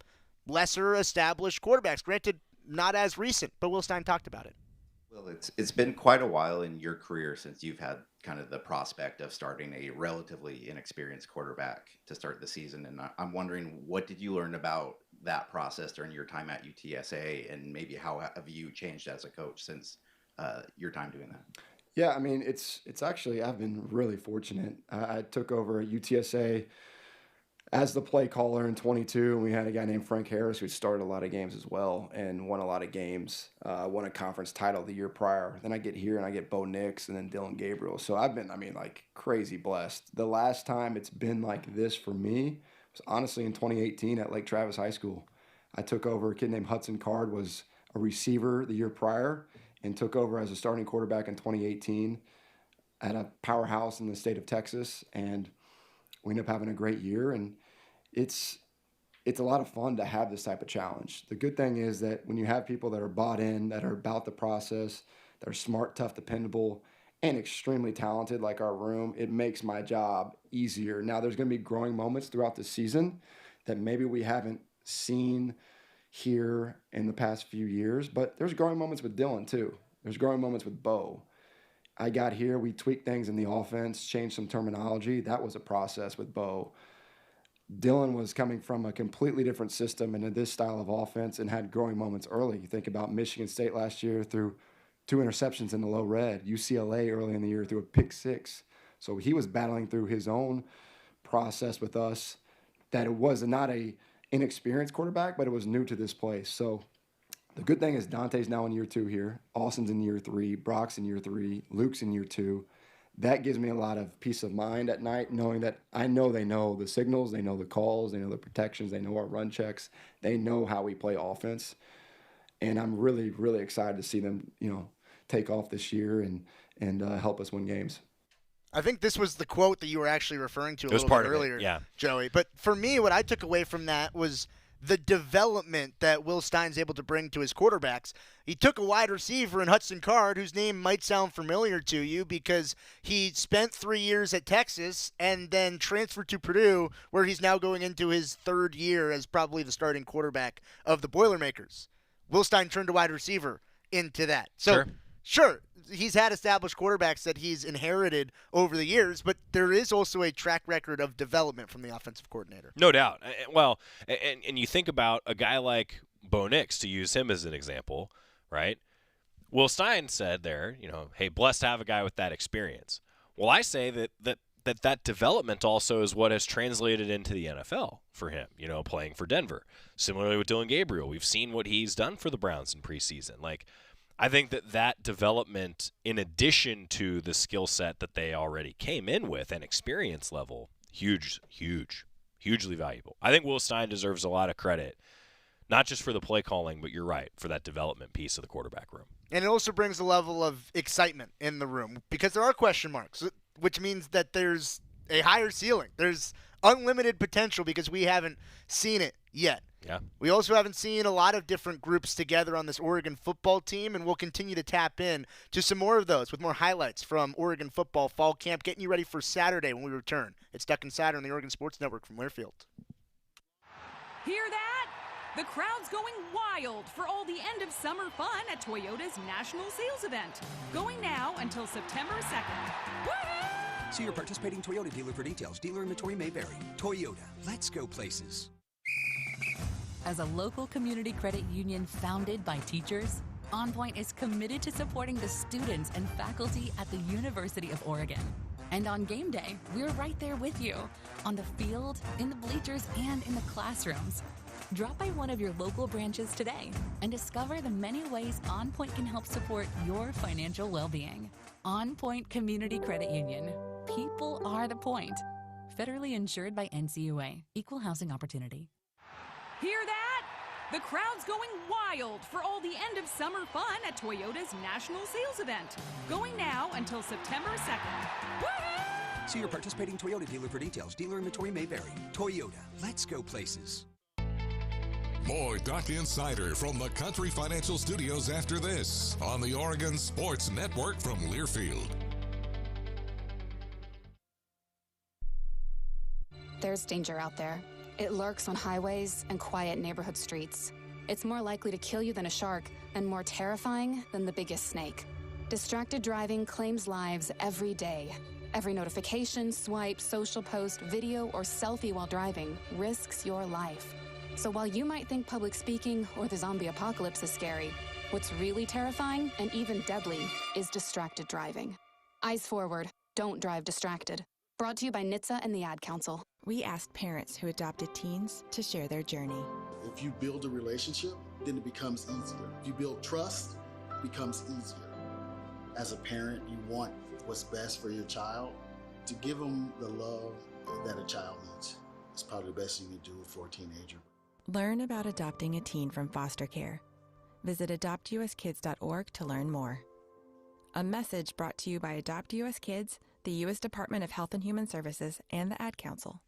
Speaker 4: lesser established quarterbacks. Granted, not as recent, but Will Stein talked about it.
Speaker 20: Well, it's been quite a while in your career since you've had kind of the prospect of starting a relatively inexperienced quarterback to start the season. And I'm wondering, what did you learn about that process during your time at UTSA, and maybe how have you changed as a coach since your time doing that?
Speaker 21: Yeah, I mean, it's actually, I've been really fortunate. I took over at UTSA as the play caller in 22, and we had a guy named Frank Harris who started a lot of games as well and won a lot of games, won a conference title the year prior. Then I get here and I get Bo Nix and then Dylan Gabriel. So I've been, crazy blessed. The last time it's been like this for me was honestly in 2018 at Lake Travis High School. I took over, a kid named Hudson Card was a receiver the year prior and took over as a starting quarterback in 2018 at a powerhouse in the state of Texas, and we ended up having a great year. And it's a lot of fun to have this type of challenge. The good thing is that when you have people that are bought in, that are about the process, that are smart, tough, dependable, and extremely talented like our room, it makes my job easier. Now, there's going to be growing moments throughout the season that maybe we haven't seen here in the past few years, but there's growing moments with Dylan too. There's growing moments with Bo. I got here, we tweaked things in the offense, changed some terminology. That was a process with Bo. Dylan was coming from a completely different system into this style of offense and had growing moments early. You think about Michigan State last year through 2 interceptions in the low red, UCLA early in the year through a pick 6. So he was battling through his own process with us, that it was not a inexperienced quarterback, but it was new to this place. So the good thing is Dante's now in year 2 here. Austin's in year 3. Brock's in year 3. Luke's in year 2. That gives me a lot of peace of mind at night, knowing that I know they know the signals, they know the calls, they know the protections, they know our run checks, they know how we play offense. And I'm really, really excited to see them, take off this year and help us win games.
Speaker 4: I think this was the quote that you were actually referring to a little bit earlier,
Speaker 9: yeah.
Speaker 4: Joey. But for me, what I took away from that was the development that Will Stein's able to bring to his quarterbacks. He took a wide receiver in Hudson Card, whose name might sound familiar to you because he spent 3 years at Texas and then transferred to Purdue, where he's now going into his 3rd year as probably the starting quarterback of the Boilermakers. Will Stein turned a wide receiver into that. So, sure, he's had established quarterbacks that he's inherited over the years, but there is also a track record of development from the offensive coordinator.
Speaker 9: No doubt. Well, and you think about a guy like Bo Nix, to use him as an example, right? Will Stein said there, hey, blessed to have a guy with that experience. Well, I say that development also is what has translated into the NFL for him, playing for Denver. Similarly with Dylan Gabriel, we've seen what he's done for the Browns in preseason. I think that development, in addition to the skill set that they already came in with and experience level, hugely valuable. I think Will Stein deserves a lot of credit, not just for the play calling, but you're right, for that development piece of the quarterback room.
Speaker 4: And it also brings a level of excitement in the room because there are question marks, which means that there's a higher ceiling. There's unlimited potential because we haven't seen it yet.
Speaker 9: Yeah.
Speaker 4: We also haven't seen a lot of different groups together on this Oregon football team, and we'll continue to tap in to some more of those with more highlights from Oregon football fall camp, getting you ready for Saturday when we return. It's Duck Insider on the Oregon Sports Network from Learfield.
Speaker 5: Hear that? The crowd's going wild for all the end of summer fun at Toyota's National Sales Event. Going now until September 2nd. Woo-hoo!
Speaker 1: See your participating Toyota dealer for details. Dealer inventory may vary. Toyota, let's go places.
Speaker 5: As a local community credit union founded by teachers, OnPoint is committed to supporting the students and faculty at the University of Oregon. And on game day, we're right there with you, on the field, in the bleachers, and in the classrooms. Drop by one of your local branches today and discover the many ways OnPoint can help support your financial well-being. OnPoint Community Credit Union. People are the point. Federally insured by NCUA. Equal housing opportunity. Hear that? The crowd's going wild for all the end of summer fun at Toyota's National Sales Event. Going now until September 2nd. Woo-hoo!
Speaker 1: See your participating Toyota dealer for details. Dealer inventory may vary. Toyota, let's go places.
Speaker 3: More Duck Insider from the Country Financial Studios after this on the Oregon Sports Network from Learfield.
Speaker 22: There's danger out there. It lurks on highways and quiet neighborhood streets. It's more likely to kill you than a shark and more terrifying than the biggest snake. Distracted driving claims lives every day. Every notification, swipe, social post, video, or selfie while driving risks your life. So while you might think public speaking or the zombie apocalypse is scary, what's really terrifying and even deadly is distracted driving. Eyes forward, don't drive distracted. Brought to you by NHTSA and the Ad Council.
Speaker 23: We asked parents who adopted teens to share their journey.
Speaker 24: If you build a relationship, then it becomes easier. If you build trust, it becomes easier. As a parent, you want what's best for your child. To give them the love that a child needs is probably the best you can do for a teenager.
Speaker 23: Learn about adopting a teen from foster care. Visit adoptuskids.org to learn more. A message brought to you by Adopt US Kids, the U.S. Department of Health and Human Services, and the Ad Council.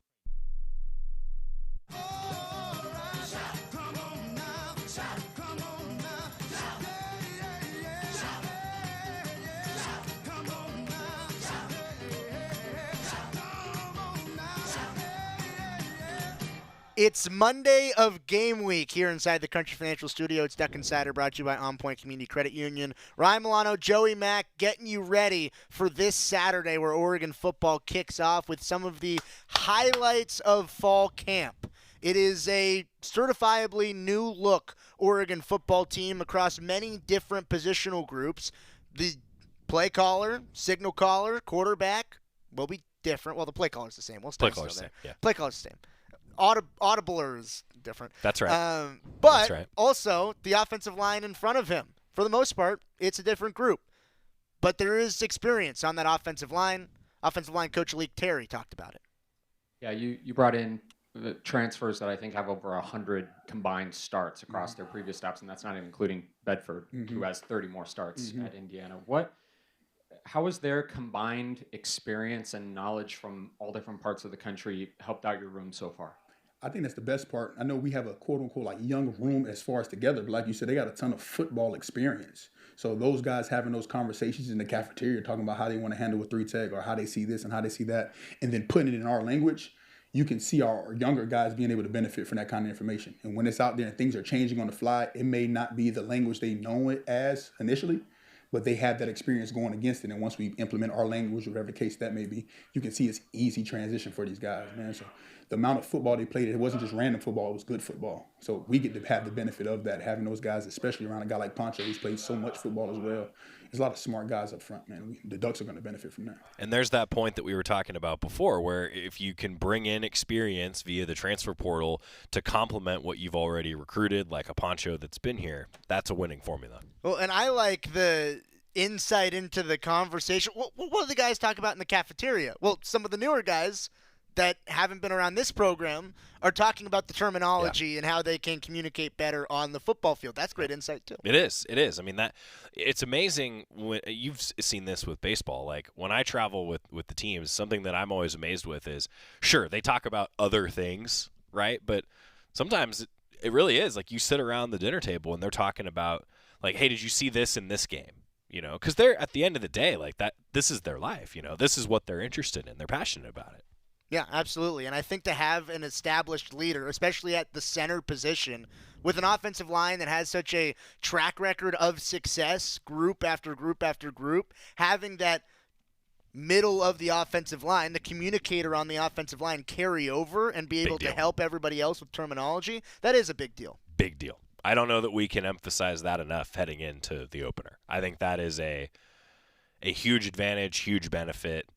Speaker 4: It's Monday of game week here inside the Country Financial Studio. It's Duck Insider brought to you by OnPoint Community Credit Union. Ryan Milano, Joey Mack getting you ready for this Saturday where Oregon football kicks off with some of the highlights of fall camp. It is a certifiably new look Oregon football team across many different positional groups. The play caller, signal caller, quarterback will be different. Well, the play caller is the same.
Speaker 9: Play caller's the same, yeah.
Speaker 4: Play caller's the same. Audibler is different.
Speaker 9: That's right.
Speaker 4: But
Speaker 9: That's right.
Speaker 4: also the offensive line in front of him. For the most part, it's a different group. But there is experience on that offensive line. Offensive line coach Leek Terry talked about it.
Speaker 25: Yeah, you brought in the transfers that I think have over 100 combined starts across their previous stops, and that's not even including Bedford, who has 30 more starts at Indiana. How has their combined experience and knowledge from all different parts of the country helped out your room so far?
Speaker 26: I think that's the best part. I know we have a quote-unquote like young room as far as together, but like you said, they got a ton of football experience. So those guys having those conversations in the cafeteria talking about how they want to handle a 3-tech or how they see this and how they see that, and then putting it in our language, you can see our younger guys being able to benefit from that kind of information. And when it's out there and things are changing on the fly, it may not be the language they know it as initially, but they have that experience going against it. And once we implement our language, whatever the case that may be, you can see it's easy transition for these guys, man. So the amount of football they played, it wasn't just random football, it was good football. So we get to have the benefit of that, having those guys, especially around a guy like Poncho, who's played so much football as well. There's a lot of smart guys up front, man. The Ducks are going to benefit from that.
Speaker 9: And there's that point that we were talking about before, where if you can bring in experience via the transfer portal to complement what you've already recruited, like a Poncho that's been here, that's a winning formula.
Speaker 4: Well, and I like the insight into the conversation. What do the guys talk about in the cafeteria? Well, some of the newer guys, that haven't been around this program are talking about the terminology and how they can communicate better on the football field. That's great insight too.
Speaker 9: It is. It is. I mean, it's amazing when you've seen this with baseball. Like when I travel with the teams, something that I'm always amazed with is, sure, they talk about other things, right? But sometimes it really is like you sit around the dinner table and they're talking about like, hey, did you see this in this game? You know, because they're at the end of the day, like that. This is their life. You know, this is what they're interested in. They're passionate about it.
Speaker 4: Yeah, absolutely. And I think to have an established leader, especially at the center position, with an offensive line that has such a track record of success, group after group after group, having that middle of the offensive line, the communicator on the offensive line, carry over and be able to help everybody else with terminology, that is a big deal.
Speaker 9: Big deal. I don't know that we can emphasize that enough heading into the opener. I think that is a huge advantage, huge benefit.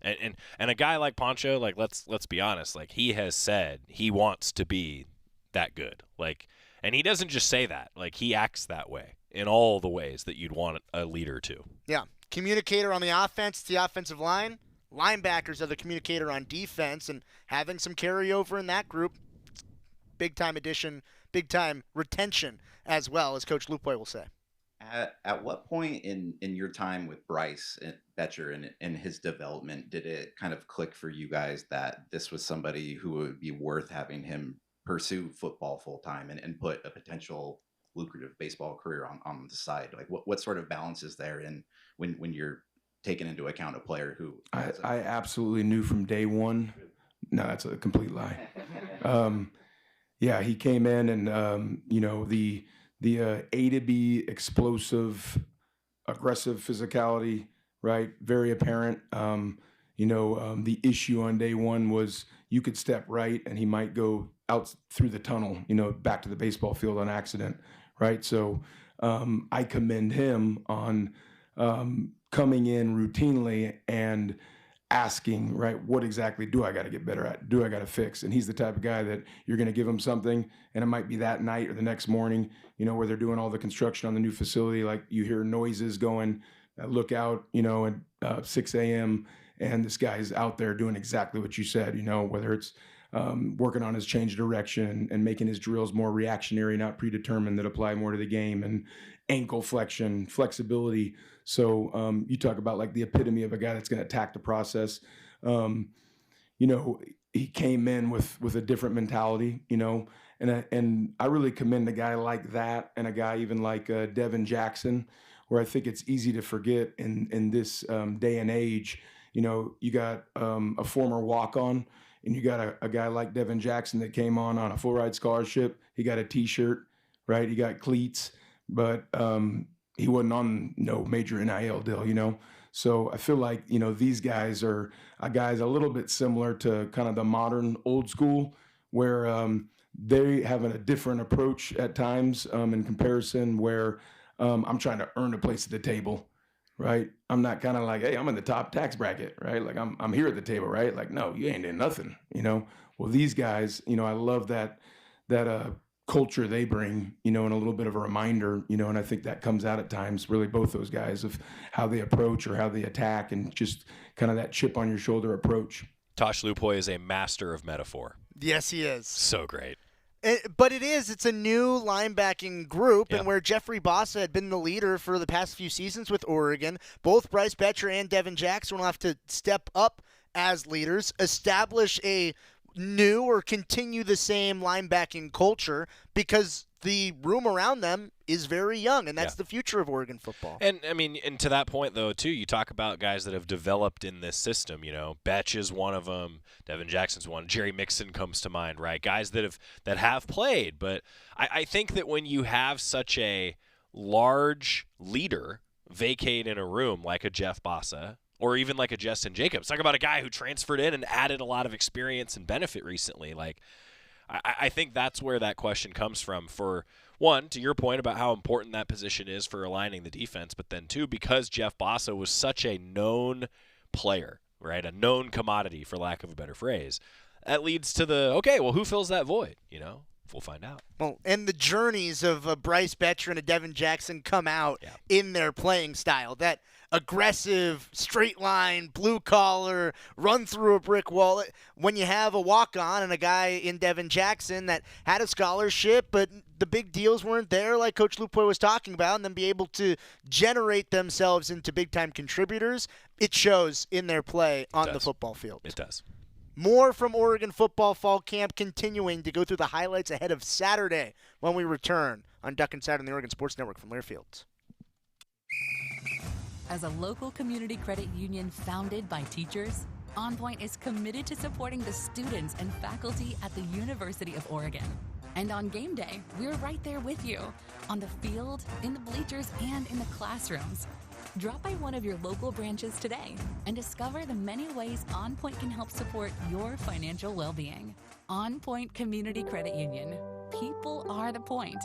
Speaker 9: And a guy like Poncho, like let's be honest, like he has said he wants to be that good. Like, and he doesn't just say that, like he acts that way in all the ways that you'd want a leader to.
Speaker 4: Yeah. Communicator on the offense, the offensive line. Linebackers are the communicator on defense, and having some carryover in that group, big time addition, big time retention as well, as Coach Lupoy will say.
Speaker 20: At what point in your time with Bryce Betcher and his development did it kind of click for you guys that this was somebody who would be worth having him pursue football full time and put a potential lucrative baseball career on the side? Like what sort of balance is there in when you're taking into account a player who
Speaker 17: I absolutely knew from day one. No, that's a complete lie. Yeah, he came in and the A to B explosive, aggressive physicality, right? Very apparent. The issue on day one was you could step right and he might go out through the tunnel, back to the baseball field on accident, right? So I commend him on coming in routinely and asking, right, what exactly do I got to get better at? Do I got to fix? And he's the type of guy that you're going to give him something, and it might be that night or the next morning, where they're doing all the construction on the new facility. Like you hear noises going, look out, at 6 a.m. and this guy's out there doing exactly what you said, whether it's working on his change of direction and making his drills more reactionary, not predetermined, that apply more to the game, and ankle flexion, flexibility. So you talk about like the epitome of a guy that's going to attack the process. He came in with a different mentality, and I really commend a guy like that and a guy even like Devin Jackson, where I think it's easy to forget in this day and age. You got a former walk-on, and you got a guy like Devin Jackson that came on a full ride scholarship. He got a T-shirt, right? He got cleats, but he wasn't on no major NIL deal, So I feel like, these guys are guys a little bit similar to kind of the modern old school, where they have a different approach at times in comparison, where I'm trying to earn a place at the table, right? I'm not kind of like, hey, I'm in the top tax bracket, right? Like I'm here at the table, right? Like, no, you ain't in nothing, Well, these guys, I love that culture they bring, and a little bit of a reminder, and I think that comes out at times, really both those guys, of how they approach or how they attack, and just kind of that chip on your shoulder approach.
Speaker 9: Tosh Lupoy is a master of metaphor.
Speaker 4: Yes, he is.
Speaker 9: So great.
Speaker 4: But it's a new linebacking group, and where Jeffrey Bossa had been the leader for the past few seasons with Oregon, both Bryce Betcher and Devin Jackson will have to step up as leaders, establish a new or continue the same linebacking culture, because the room around them is very young, and that's the future of Oregon football.
Speaker 9: And I mean, and to that point though, too, you talk about guys that have developed in this system. Betch is one of them. Devin Jackson's one. Jerry Mixon comes to mind, right? Guys that have played. But I think that when you have such a large leader vacate in a room like a Jeff Bossa, or even like a Justin Jacobs. Talk about a guy who transferred in and added a lot of experience and benefit recently. Like, I think that's where that question comes from. For one, to your point about how important that position is for aligning the defense, but then two, because Jeff Bossa was such a known player, right? A known commodity, for lack of a better phrase. That leads to who fills that void, We'll find out.
Speaker 4: Well, and the journeys of a Bryce Betcher and a Devin Jackson come out in their playing style. That aggressive, straight line, blue collar, run through a brick wall. When you have a walk-on and a guy in Devin Jackson that had a scholarship, but the big deals weren't there like Coach Lupoy was talking about, and then be able to generate themselves into big-time contributors, it shows in their play on the football field.
Speaker 9: It does.
Speaker 4: More from Oregon football fall camp, continuing to go through the highlights ahead of Saturday when we return on Duck Inside on the Oregon Sports Network from Learfield.
Speaker 5: As a local community credit union founded by teachers, OnPoint is committed to supporting the students and faculty at the University of Oregon. And on game day, we're right there with you, on the field, in the bleachers, and in the classrooms. Drop by one of your local branches today and discover the many ways OnPoint can help support your financial well-being. OnPoint Community Credit Union. People are the point.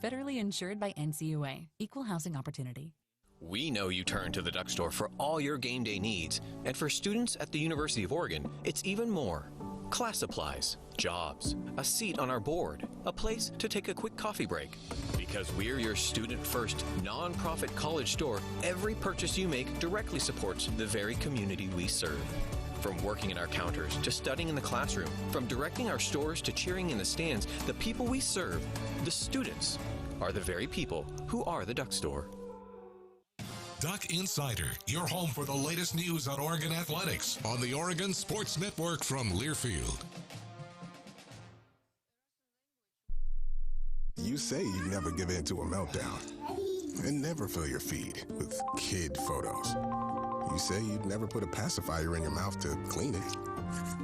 Speaker 5: Federally insured by NCUA. Equal housing opportunity.
Speaker 12: We know you turn to the Duck Store for all your game day needs. And for students at the University of Oregon, it's even more. Class supplies, jobs, a seat on our board, a place to take a quick coffee break. Because we're your student-first, non-profit college store, every purchase you make directly supports the very community we serve. From working at our counters to studying in the classroom, from directing our stores to cheering in the stands, the people we serve, the students, are the very people who are the Duck Store.
Speaker 3: Duck Insider, your home for the latest news on Oregon athletics on the Oregon Sports Network from Learfield.
Speaker 2: You say you never give in to a meltdown and never fill your feed with kid photos. You say you'd never put a pacifier in your mouth to clean it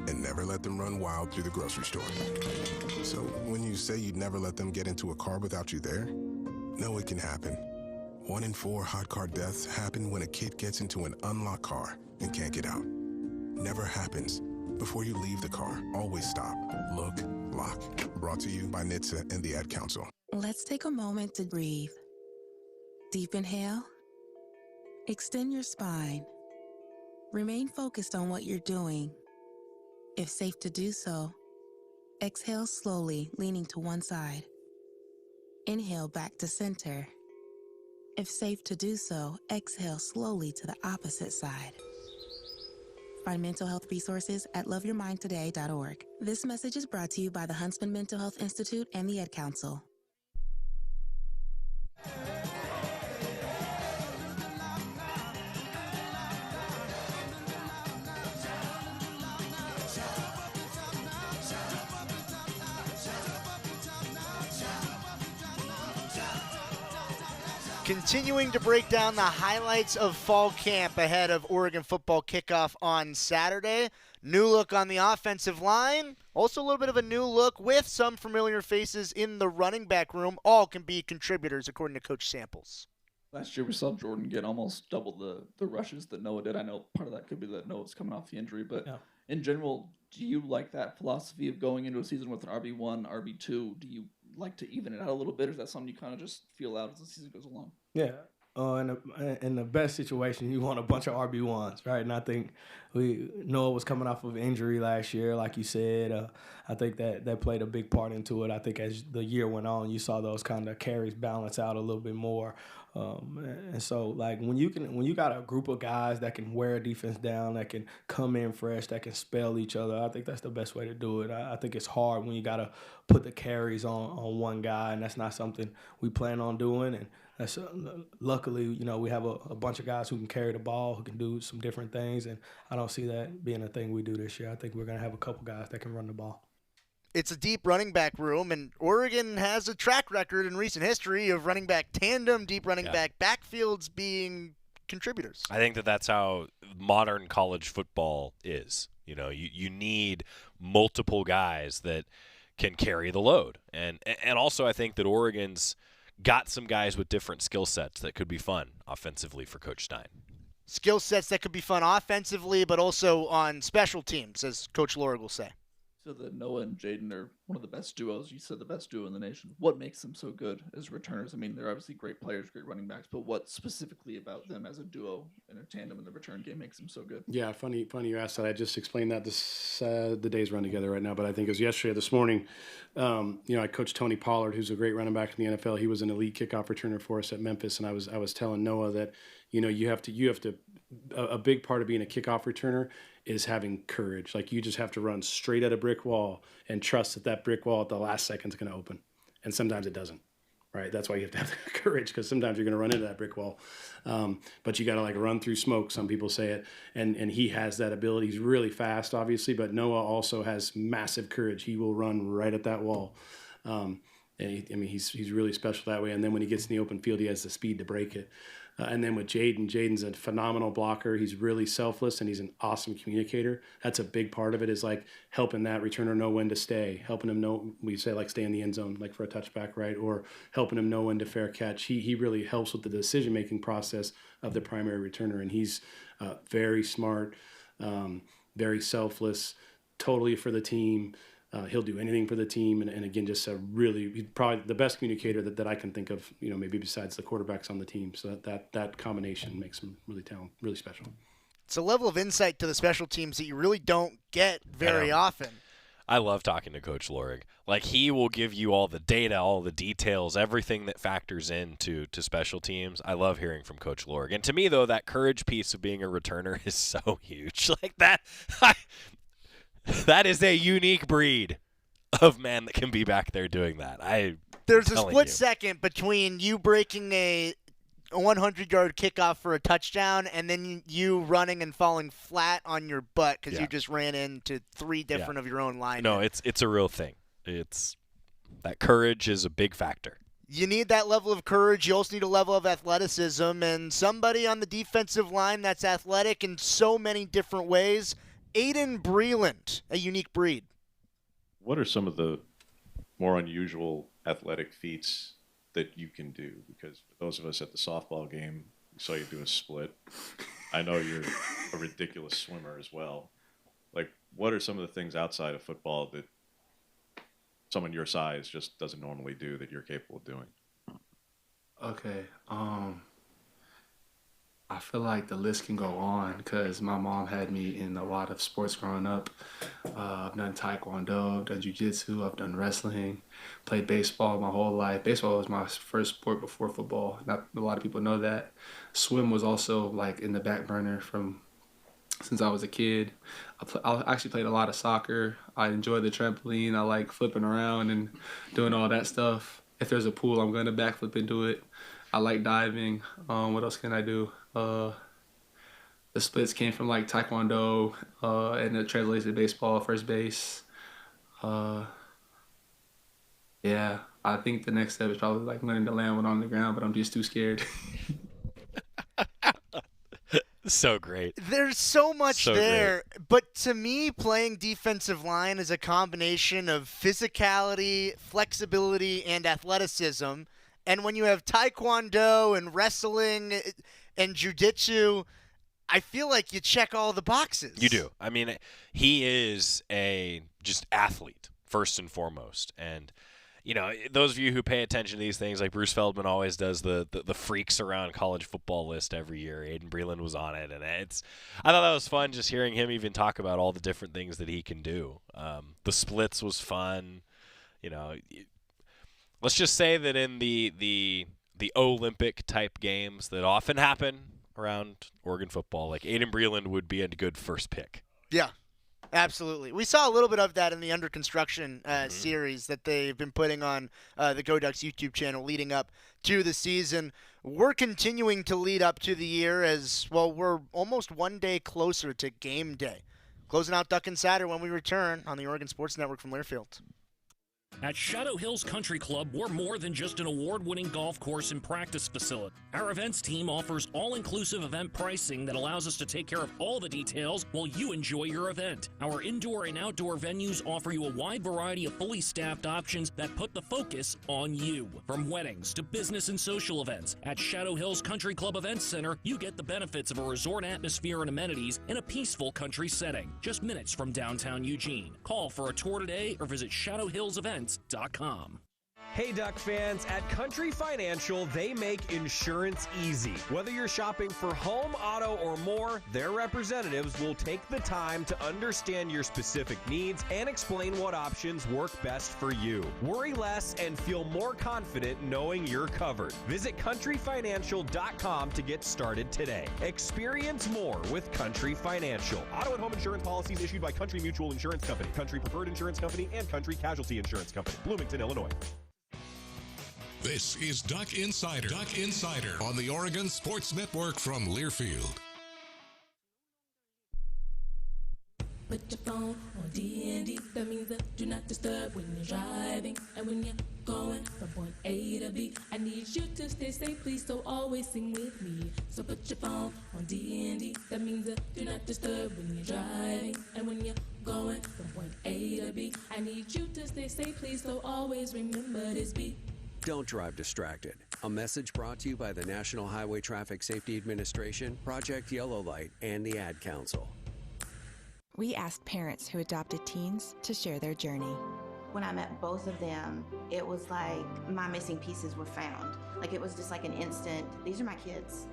Speaker 2: and never let them run wild through the grocery store. So when you say you'd never let them get into a car without you there, know it can happen. 1 in 4 hot car deaths happen when a kid gets into an unlocked car and can't get out. Never happens. Before you leave the car, always stop, look, lock. Brought to you by NHTSA and the Ad Council.
Speaker 6: Let's take a moment to breathe. Deep inhale. Extend your spine. Remain focused on what you're doing. If safe to do so, exhale slowly, leaning to one side. Inhale back to center. If safe to do so, exhale slowly to the opposite side. Find mental health resources at loveyourmindtoday.org. This message is brought to you by the Huntsman Mental Health Institute and the Ad Council.
Speaker 4: Continuing to break down the highlights of fall camp ahead of Oregon football kickoff on Saturday. New look on the offensive line. Also a little bit of a new look with some familiar faces in the running back room. All can be contributors, according to Coach Samples.
Speaker 7: Last year we saw Jordan get almost double the rushes that Noah did. I know part of that could be that Noah's coming off the injury, but in general, do you like that philosophy of going into a season with an RB1, RB2? Do you like to even it out a little bit, or is that something you kind of just feel out as the season goes along?
Speaker 8: Yeah. In the best situation, you want a bunch of RB1s, right? And I think Noah was coming off of injury last year, like you said. I think that played a big part into it. I think as the year went on, you saw those kind of carries balance out a little bit more. And so, like, when you got a group of guys that can wear a defense down, that can come in fresh, that can spell each other, I think that's the best way to do it. I think it's hard when you got to put the carries on one guy, and that's not something we plan on doing. And that's luckily, we have a bunch of guys who can carry the ball, who can do some different things, and I don't see that being a thing we do this year. I think we're going to have a couple guys that can run the ball.
Speaker 4: It's a deep running back room, and Oregon has a track record in recent history of running back tandem, deep running back backfields being contributors.
Speaker 9: I think that's how modern college football is. You need multiple guys that can carry the load. And also I think that Oregon's got some guys with different skill sets that could be fun offensively for Coach Stein.
Speaker 4: Skill sets that could be fun offensively, but also on special teams, as Coach Lorig will say.
Speaker 7: feel that Noah and Jaden are one of the best duos. You said the best duo in the nation. What makes them so good as returners? I mean, they're obviously great players, great running backs, but what specifically about them as a duo and a tandem in the return game makes them so good?
Speaker 10: Yeah, funny you asked that. I just explained that the days run together right now, but I think it was yesterday or this morning. I coached Tony Pollard, who's a great running back in the NFL. He was an elite kickoff returner for us at Memphis, and I was telling Noah that you have to a big part of being a kickoff returner is having courage. Like, you just have to run straight at a brick wall and trust that brick wall at the last second is going to open. And sometimes it doesn't, right? That's why you have to have the courage, because sometimes you're going to run into that brick wall. But you got to run through smoke, some people say it. And he has that ability. He's really fast, obviously, but Noah also has massive courage. He will run right at that wall. And he's really special that way. And then when he gets in the open field, he has the speed to break it. And then with Jaden's a phenomenal blocker. He's really selfless, and he's an awesome communicator. That's a big part of it, is helping that returner know when to stay, helping him know, we say stay in the end zone, for a touchback, right? Or helping him know when to fair catch. He really helps with the decision-making process of the primary returner, and he's very smart, very selfless, totally for the team. He'll do anything for the team, and again, just he's probably the best communicator that I can think of, maybe besides the quarterbacks on the team. So that combination makes him really talented, really special.
Speaker 4: It's a level of insight to the special teams that you really don't get very often.
Speaker 9: I love talking to Coach Lorig. He will give you all the data, all the details, everything that factors into special teams. I love hearing from Coach Lorig. And to me, though, that courage piece of being a returner is so huge. That is a unique breed of man that can be back there doing that.
Speaker 4: There's a split second between you breaking a 100-yard kickoff for a touchdown and then you running and falling flat on your butt because you just ran into three different of your own linemen.
Speaker 9: No, it's a real thing. That courage is a big factor.
Speaker 4: You need that level of courage. You also need a level of athleticism, and somebody on the defensive line that's athletic in so many different ways. Aiden Breland, a unique breed.
Speaker 11: What are some of the more unusual athletic feats that you can do? Because for those of us at the softball game, we saw you do a split. I know you're a ridiculous swimmer as well. What are some of the things outside of football that someone your size just doesn't normally do that you're capable of doing?
Speaker 8: Okay. I feel like the list can go on because my mom had me in a lot of sports growing up. I've done taekwondo, I've done jiu-jitsu, I've done wrestling, played baseball my whole life. Baseball was my first sport before football. Not a lot of people know that. Swim was also in the back burner since I was a kid. I actually played a lot of soccer. I enjoy the trampoline. I like flipping around and doing all that stuff. If there's a pool, I'm going to backflip into it. I like diving. What else can I do? The splits came from taekwondo, and it translates to baseball, first base. Yeah, I think the next step is probably learning to land when on the ground, but I'm just too scared.
Speaker 9: So great.
Speaker 4: There's so much there, but to me, playing defensive line is a combination of physicality, flexibility, and athleticism. And when you have taekwondo and wrestling and jiu-jitsu, I feel like you check all the boxes.
Speaker 9: You do. I mean, he is a just athlete, first and foremost. And, those of you who pay attention to these things, like Bruce Feldman always does the freaks around college football list every year. Aiden Breland was on it. And I thought that was fun just hearing him even talk about all the different things that he can do. The splits was fun. Let's just say that in the Olympic type games that often happen around Oregon football, Aiden Breland would be a good first pick.
Speaker 4: Yeah, absolutely. We saw a little bit of that in the Under Construction series that they've been putting on the Go Ducks YouTube channel leading up to the season. We're continuing to lead up to the year as, well, we're almost one day closer to game day. Closing out Duck Insider when we return on the Oregon Sports Network from Learfield.
Speaker 13: At Shadow Hills Country Club, we're more than just an award-winning golf course and practice facility. Our events team offers all-inclusive event pricing that allows us to take care of all the details while you enjoy your event. Our indoor and outdoor venues offer you a wide variety of fully staffed options that put the focus on you. From weddings to business and social events, at Shadow Hills Country Club Events Center, you get the benefits of a resort atmosphere and amenities in a peaceful country setting, just minutes from downtown Eugene. Call for a tour today or visit shadowhillsevents.com.
Speaker 14: Hey Duck fans, at Country Financial, they make insurance easy. Whether you're shopping for home, auto, or more, their representatives will take the time to understand your specific needs and explain what options work best for you. Worry less and feel more confident knowing you're covered. Visit countryfinancial.com to get started today. Experience more with Country Financial. Auto and home insurance policies issued by Country Mutual Insurance Company, Country Preferred Insurance Company, and Country Casualty Insurance Company, Bloomington, Illinois.
Speaker 3: This is Duck Insider. Duck Insider on the Oregon Sports Network from Learfield.
Speaker 15: Put your phone on D&D. That means that do not disturb when you're driving. And when you're going from point A to B, I need you to stay safe, please, so always sing with me. So put your phone on D&D. That means that do not disturb when you're driving. And when you're going from point A to B, I need you to stay safe, please, so always remember this beat.
Speaker 16: Don't drive distracted. A message brought to you by the National Highway Traffic Safety Administration, Project Yellow Light, and the Ad Council.
Speaker 23: We asked parents who adopted teens to share their journey.
Speaker 18: When I met both of them, it was like my missing pieces were found. Like it was just like an instant, these are my kids.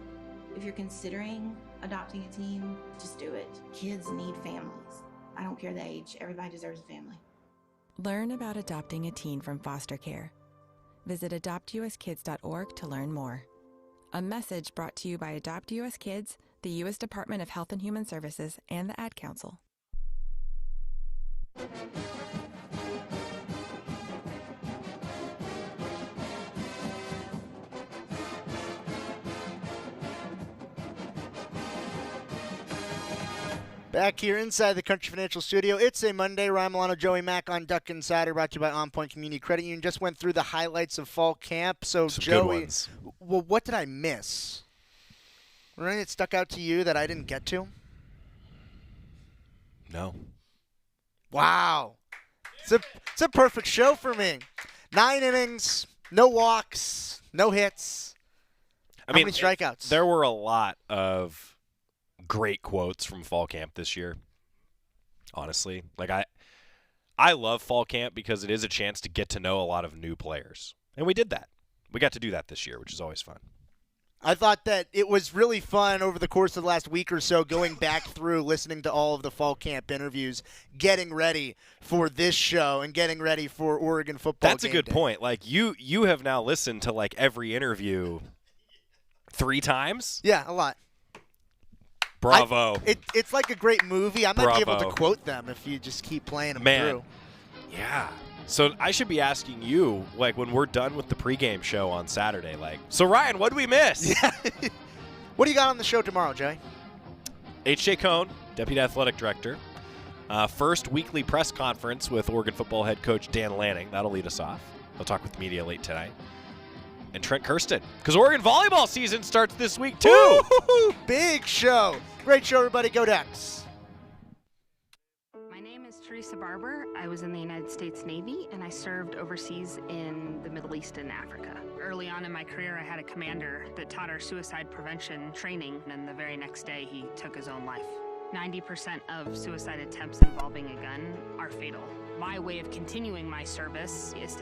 Speaker 18: If you're considering adopting a teen, just do it. Kids need families. I don't care the age, everybody deserves a family.
Speaker 23: Learn about adopting a teen from foster care. Visit adoptuskids.org to learn more. A message brought to you by Adopt U.S. Kids, the U.S. Department of Health and Human Services, and the Ad Council.
Speaker 4: Back here inside the Country Financial Studio, it's a Monday. Ryan Milano, Joey Mack on Duck Insider, brought to you by OnPoint Community Credit Union. Just went through the highlights of fall camp. So,
Speaker 9: some
Speaker 4: Joey,
Speaker 9: good ones.
Speaker 4: Well, what did I miss? Was there anything that stuck out to you that I didn't get to?
Speaker 9: No.
Speaker 4: Wow. It's a perfect show for me. 9 innings, no walks, no hits. How many strikeouts?
Speaker 9: There were a lot of great quotes from fall camp this year. Honestly, like I love fall camp because it is a chance to get to know a lot of new players. And we did that. We got to do that this year, which is always fun.
Speaker 4: I thought that it was really fun over the course of the last week or so, going back through, listening to all of the fall camp interviews, getting ready for this show and getting ready for Oregon football.
Speaker 9: That's a good point. Like you have now listened to like every interview 3 times?
Speaker 4: Yeah, a lot.
Speaker 9: Bravo.
Speaker 4: It's like a great movie. I might be able to quote them if you just keep playing them through.
Speaker 9: Yeah. So I should be asking you, like, when we're done with the pregame show on Saturday, like, so Ryan, what did we miss?
Speaker 4: Yeah. What do you got on the show tomorrow, Jay?
Speaker 9: H.J. Cohn, Deputy Athletic Director. First weekly press conference with Oregon football head coach Dan Lanning. That'll lead us off. He'll talk with the media late tonight. And Trent Kirsten, because Oregon volleyball season starts this week, too.
Speaker 4: Woo-hoo-hoo! Big show. Great show, everybody. Go Ducks.
Speaker 19: My name is Teresa Barber. I was in the United States Navy, and I served overseas in the Middle East and Africa. Early on in my career, I had a commander that taught our suicide prevention training, and the very next day, he took his own life. 90% of suicide attempts involving a gun are fatal. My way of continuing my service is to